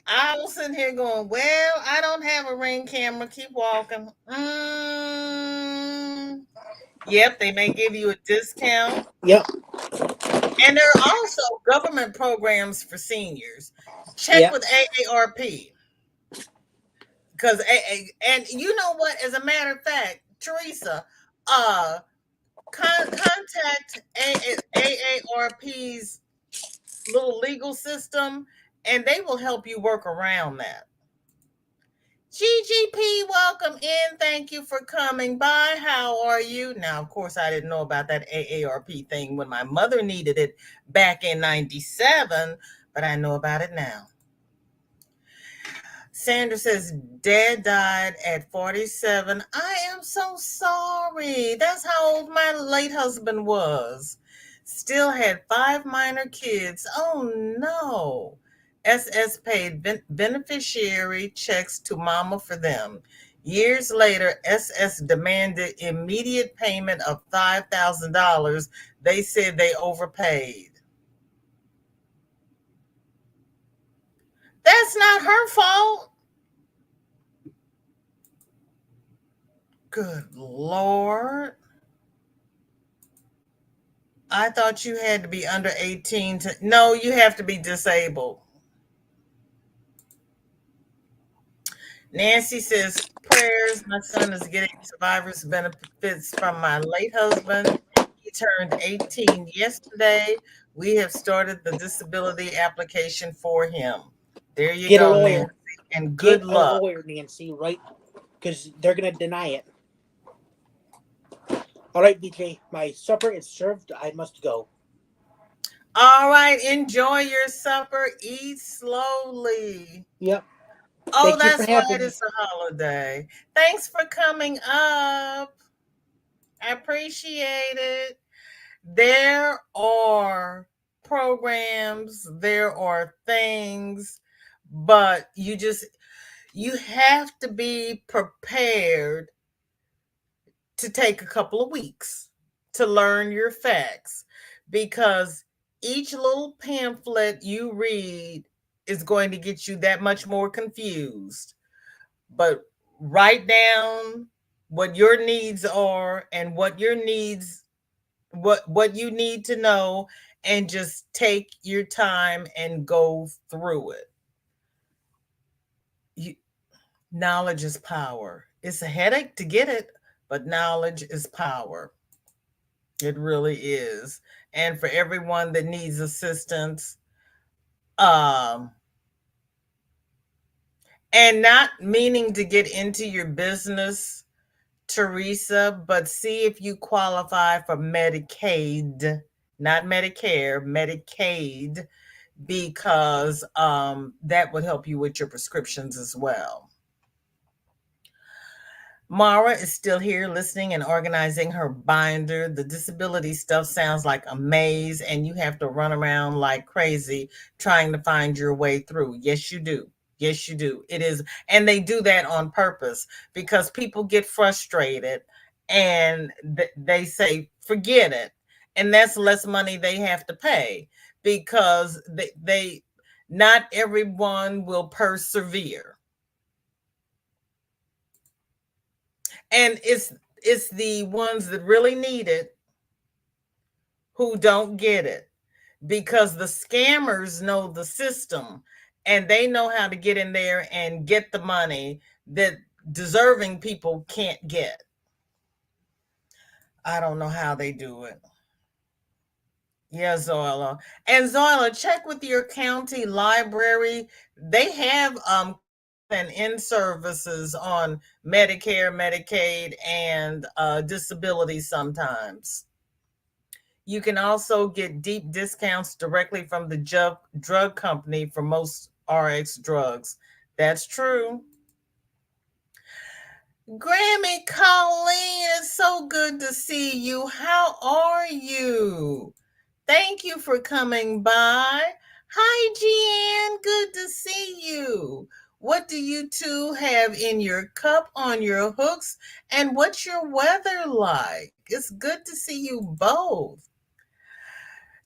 I was sitting here going, well, I don't have a ring camera. Keep walking. Yep, they may give you a discount. Yep, And there are also government programs for seniors. Check yep, with AARP because and you know what? As a matter of fact, Teresa, uh, contact AARP's little legal system, and they will help you work around that. GGP, welcome in. Thank you for coming by. How are you? Now, of course, I didn't know about that AARP thing when my mother needed it back in 97, but I know about it now. Sandra says, Dad died at 47. I am so sorry. That's how old my late husband was. Still had five minor kids. Oh no. SS paid beneficiary checks to mama for them. Years later, SS demanded immediate payment of $5,000. They said they overpaid. That's not her fault. Good Lord. I thought you had to be under 18 to. No, you have to be disabled. Nancy says, prayers. My son is getting survivor's benefits from my late husband. He turned 18 yesterday. We have started the disability application for him. There you get a go, Nancy. lawyer. And good Get a luck. lawyer, Nancy, right? Because they're going to deny it. All right, BJ, my supper is served. I must go. All right. Enjoy your supper. Eat slowly. Yep. Oh, Thank you for that's having right. me. It's a holiday. Thanks for coming up. I appreciate it. There are programs, there are things, but you have to be prepared to take a couple of weeks to learn your facts because each little pamphlet you read is going to get you that much more confused. But write down what your needs are and what you need to know, and just take your time and go through it. You, knowledge is power. It's a headache to get it, but knowledge is power. It really is. And for everyone that needs assistance, um and not meaning to get into your business, Teresa, but see if you qualify for Medicaid, not Medicare, Medicaid, because that would help you with your prescriptions as well. Mara is still here listening and organizing her binder. The disability stuff sounds like a maze, and you have to run around like crazy trying to find your way through. Yes, you do. Yes, you do. It is. And they do that on purpose because people get frustrated and they say, forget it. and that's less money they have to pay because they not everyone will persevere. And it's the ones that really need it who don't get it, because the scammers know the system and they know how to get in there and get the money that deserving people can't get. I don't know how they do it. Yeah, Zoila. And Zoila, check with your county library. They have and in services on Medicare, Medicaid, and disability sometimes. You can also get deep discounts directly from the drug company for most RX drugs. That's true. Grammy Colleen, it's so good to see you. How are you? Thank you for coming by. Hi, Jeanne. Good to see you. What do you two have in your cup on your hooks? And what's your weather like? It's good to see you both.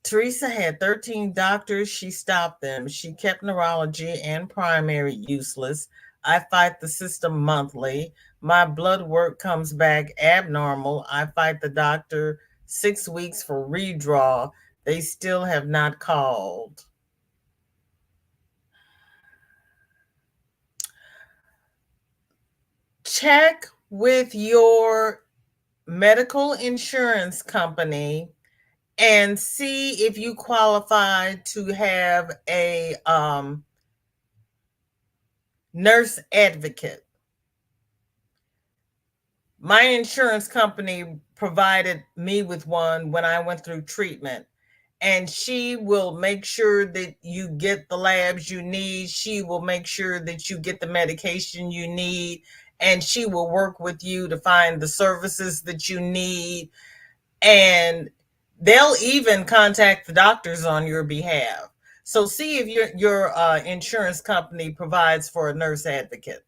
Teresa had 13 doctors. She stopped them. She kept neurology and primary useless. I fight the system monthly. My blood work comes back abnormal. I fight the doctor 6 weeks for redraw. They still have not called. Check with your medical insurance company and see if you qualify to have a nurse advocate. My insurance company provided me with one when I went through treatment, and she will make sure that you get the labs you need. She will make sure that you get the medication you need, and she will work with you to find the services that you need. And they'll even contact the doctors on your behalf. So see if your insurance company provides for a nurse advocate.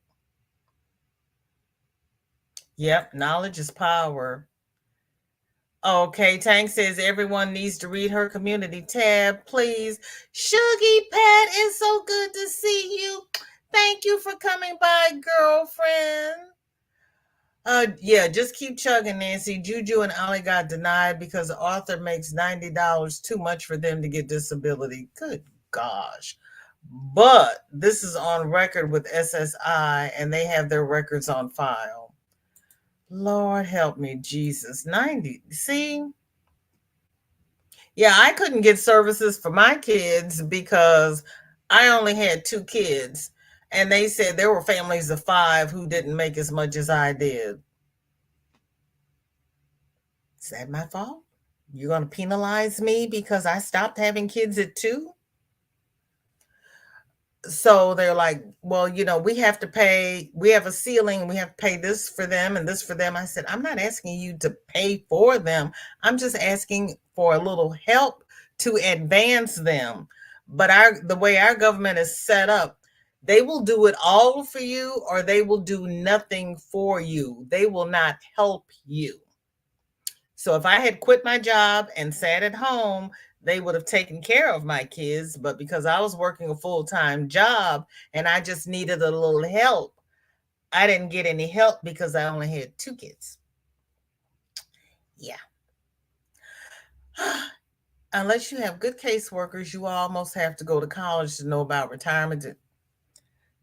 Yep, knowledge is power. Okay, Tank says everyone needs to read her community tab, please. Shuggy Pat, it's so good to see you. Thank you for coming by, girlfriend. Yeah, just keep chugging, Nancy. Juju and Ali got denied because the author makes $90 too much for them to get disability. Good gosh. But this is on record with SSI and they have their records on file. Lord help me, Jesus. 90. See? Yeah, I couldn't get services for my kids because I only had two kids. And they said there were families of five who didn't make as much as I did. Is that my fault? You're going to penalize me because I stopped having kids at two? So they're like, well, we have to pay, we have a ceiling, we have to pay this for them and this for them. I said, I'm not asking you to pay for them. I'm just asking for a little help to advance them. But the way our government is set up, they will do it all for you or they will do nothing for you. They will not help you. So if I had quit my job and sat at home, they would have taken care of my kids. But because I was working a full-time job and I just needed a little help, I didn't get any help because I only had two kids. Yeah. Unless you have good caseworkers, you almost have to go to college to know about retirement.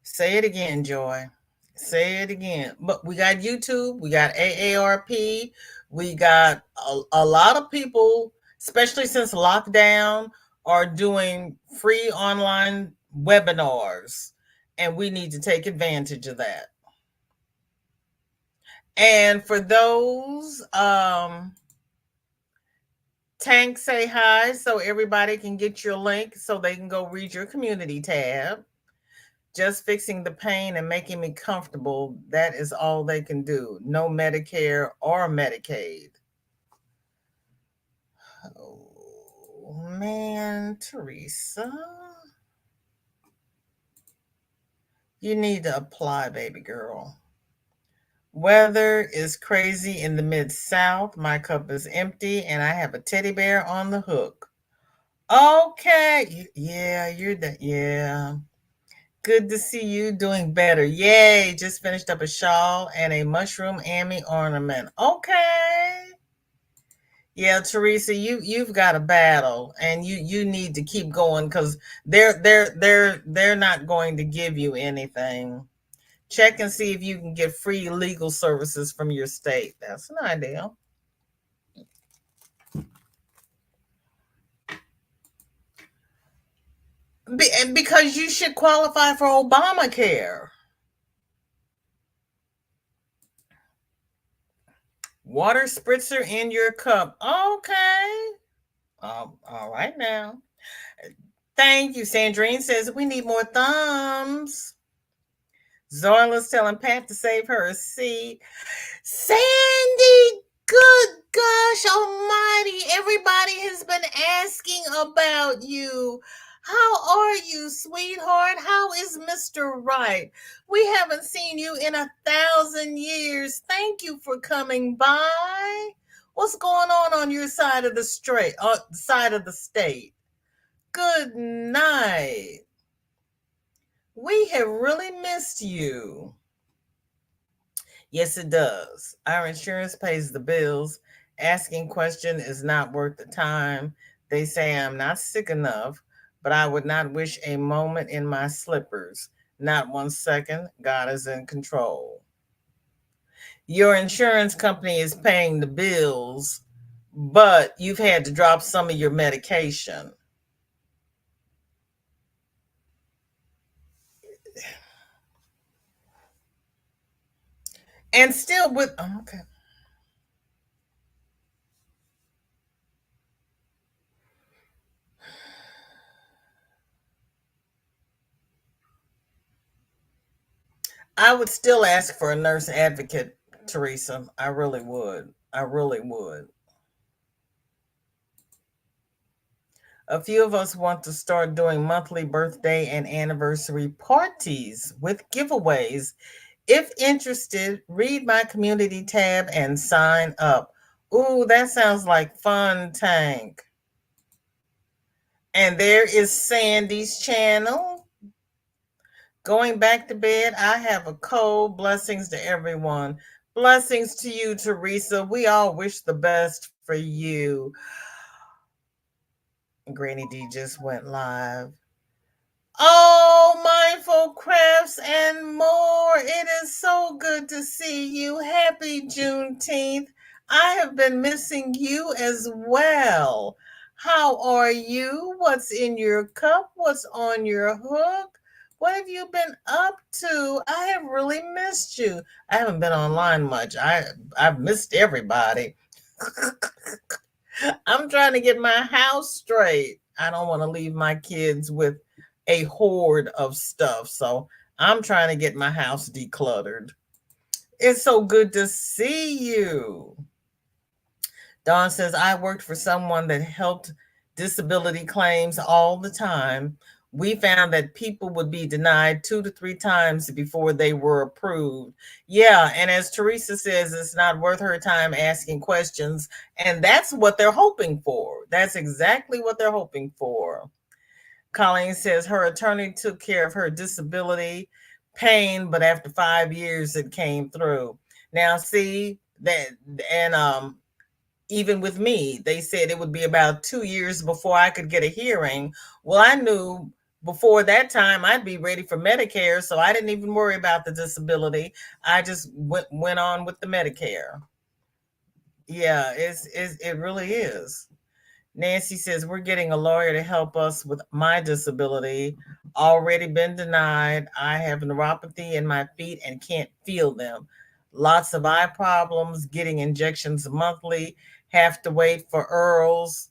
Say it again, Joy. Say it again. But we got YouTube, we got AARP, we got a lot of people, especially since lockdown, are doing free online webinars. And we need to take advantage of that. And for those, Tank, say hi so everybody can get your link so they can go read your community tab. Just fixing the pain and making me comfortable, that is all they can do. No Medicare or Medicaid. Oh, man, Teresa. You need to apply, baby girl. Weather is crazy in the mid South. My cup is empty and I have a teddy bear on the hook. Okay. Yeah, you're the yeah. Good to see you doing better. Yay. Just finished up a shawl and a mushroom Amy ornament. Okay. Yeah, Teresa, you've got a battle and you need to keep going because they're not going to give you anything. Check and see if you can get free legal services from your state. That's an idea. And because you should qualify for Obamacare. Water spritzer in your cup. Okay. All right now. Thank you. Sandrine says we need more thumbs. Zoila's telling Pat to save her a seat. Sandy, good gosh almighty. Everybody has been asking about you. How are you, sweetheart? How is Mr. Right? We haven't seen you in 1,000 years. Thank you for coming by. What's going on your side of the side of the state? Good night. We have really missed you. Yes, it does. Our insurance pays the bills. Asking question is not worth the time. They say I'm not sick enough, but I would not wish a moment in my slippers. Not 1 second. God is in control. Your insurance company is paying the bills, but you've had to drop some of your medication. And still with okay. I would still ask for a nurse advocate, Teresa. I really would. I really would. A few of us want to start doing monthly birthday and anniversary parties with giveaways. If interested, read my community tab and sign up. Ooh, that sounds like fun, Tank. And there is Sandy's channel. Going back to bed, I have a cold. Blessings to everyone. Blessings to you, Teresa. We all wish the best for you. Granny D just went live. Oh, mindful crafts and more. It is so good to see you. Happy Juneteenth. I have been missing you as well. How are you? What's in your cup? What's on your hook? What have you been up to? I have really missed you. I haven't been online much. I've missed everybody. I'm trying to get my house straight. I don't want to leave my kids with a hoard of stuff. So I'm trying to get my house decluttered. It's so good to see you. Dawn says, I worked for someone that helped disability claims all the time. We found that people would be denied 2 to 3 times before they were approved. Yeah, and as Teresa says, it's not worth her time asking questions. And that's what they're hoping for. That's exactly what they're hoping for. Colleen says her attorney took care of her disability pain, but after 5 years, it came through. Now, see that, and even with me, they said it would be about 2 years before I could get a hearing. Well, I knew before that time I'd be ready for Medicare, so I didn't even worry about the disability. I just went on with the Medicare. Yeah, it really is. Nancy says, we're getting a lawyer to help us with my disability. Already been denied. I have neuropathy in my feet and can't feel them. Lots of eye problems, getting injections monthly, have to wait for Earl's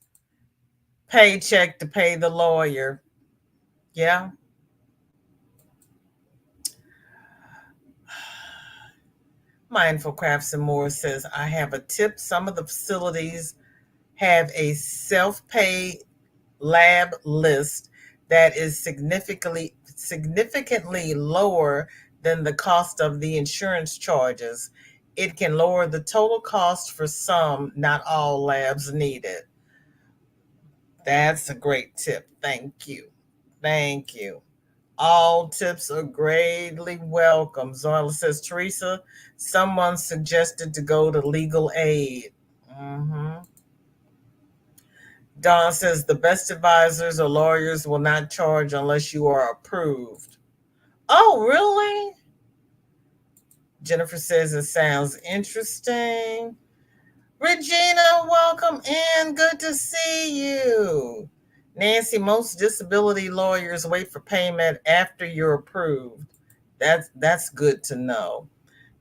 paycheck to pay the lawyer. Yeah. Mindful Crafts and More says, I have a tip. Some of the facilities have a self pay lab list that is significantly lower than the cost of the insurance charges. It can lower the total cost for some, not all labs needed. That's a great tip. Thank you. Thank you. All tips are greatly welcome. Zoila says, Teresa, someone suggested to go to legal aid. hmm Don says, the best advisors or lawyers will not charge unless you are approved. Oh, really? Jennifer says, it sounds interesting. Regina, welcome in. Good to see you. Nancy, most disability lawyers wait for payment after you're approved. That's good to know.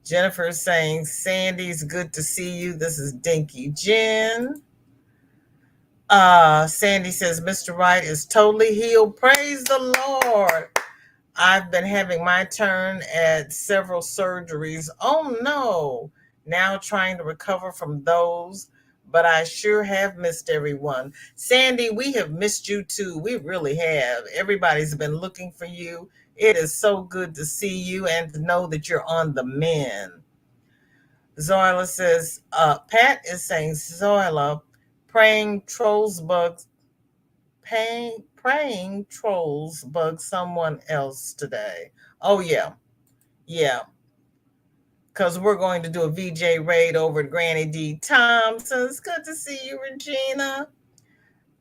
Jennifer is saying, Sandy's good to see you. This is Dinky Jen. Sandy says, Mr. Wright is totally healed. Praise the Lord. I've been having my turn at several surgeries. Oh no. Now trying to recover from those, but I sure have missed everyone. Sandy, we have missed you too. We really have. Everybody's been looking for you. It is so good to see you and to know that you're on the mend. Zoila says, Pat is saying, Zoila, praying trolls bugs, praying trolls bug someone else today. Oh, yeah. Yeah. Because we're going to do a VJ raid over at Granny D. Thompson's. Good to see you, Regina.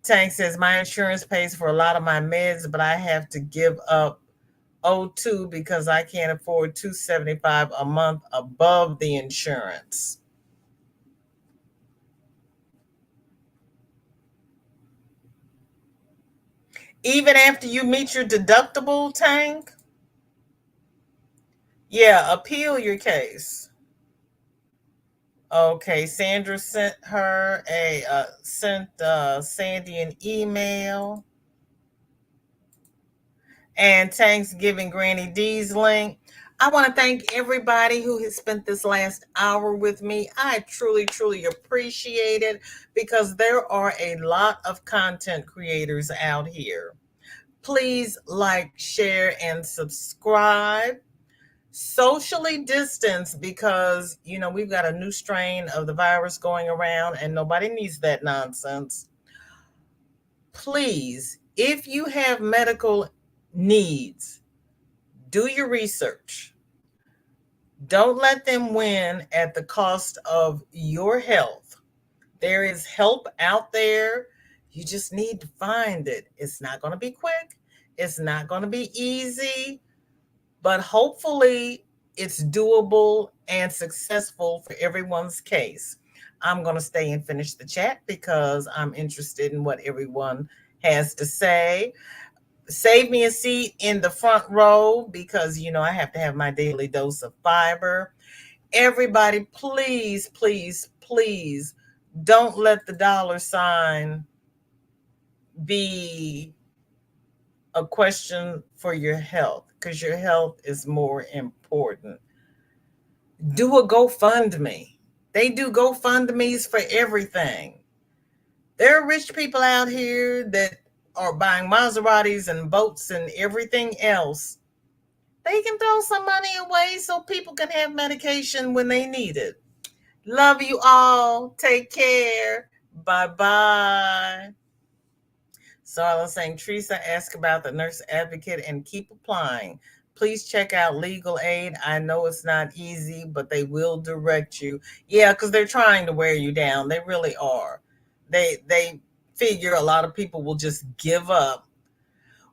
Tank says, my insurance pays for a lot of my meds, but I have to give up O2 because I can't afford $275 a month above the insurance. Even after you meet your deductible, Tank? Yeah, appeal your case. Okay, Sandra sent Sandy an email, and Tank's giving Granny D's link. I want to thank everybody who has spent this last hour with me. I truly, truly appreciate it because there are a lot of content creators out here. Please like, share, and subscribe. Socially distanced because we've got a new strain of the virus going around and nobody needs that nonsense. Please, if you have medical needs, do your research. Don't let them win at the cost of your health. There is help out there. You just need to find it. It's not going to be quick, it's not going to be easy, but hopefully it's doable and successful for everyone's case. I'm going to stay and finish the chat because I'm interested in what everyone has to say. Save me a seat in the front row because I have to have my daily dose of fiber. Everybody, please, please, please don't let the dollar sign be a question for your health because your health is more important. Do a GoFundMe. They do GoFundMe's for everything. There are rich people out here that are buying Maseratis and boats and everything else. They can throw some money away so people can have medication when they need it. Love you all. Take care. Bye bye. So I was saying, Teresa, ask about the nurse advocate and keep applying. Please check out legal aid. I know it's not easy, but they will direct you. Yeah, because they're trying to wear you down. They really are. They figure a lot of people will just give up.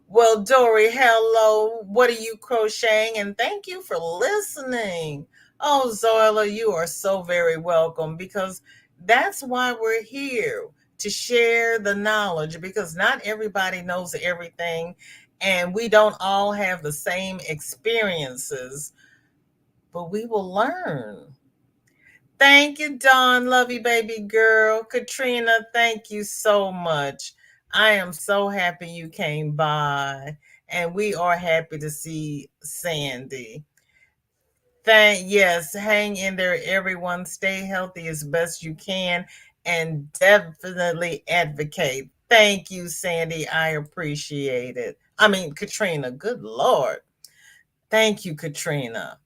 Well, Dory, hello. What are you crocheting? And thank you for listening. Oh, Zoila, you are so very welcome because that's why we're here to share the knowledge because not everybody knows everything and we don't all have the same experiences, but we will learn. Thank you, Dawn. Love you, baby girl. Katrina, thank you so much. I am so happy you came by, and we are happy to see Sandy. Yes, hang in there, everyone. Stay healthy as best you can, and definitely advocate. Thank you, Sandy. I appreciate it. I mean, Katrina, good Lord. Thank you, Katrina.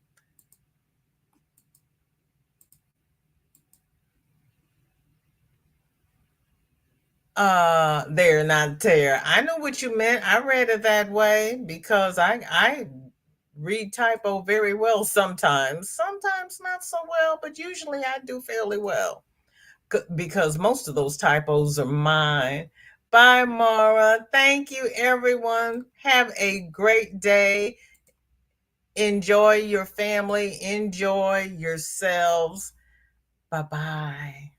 There, not there. I know what you meant. I read it that way because I read typo very well sometimes. Sometimes not so well, but usually I do fairly well because most of those typos are mine. Bye, Mara. Thank you, everyone. Have a great day. Enjoy your family. Enjoy yourselves. Bye bye.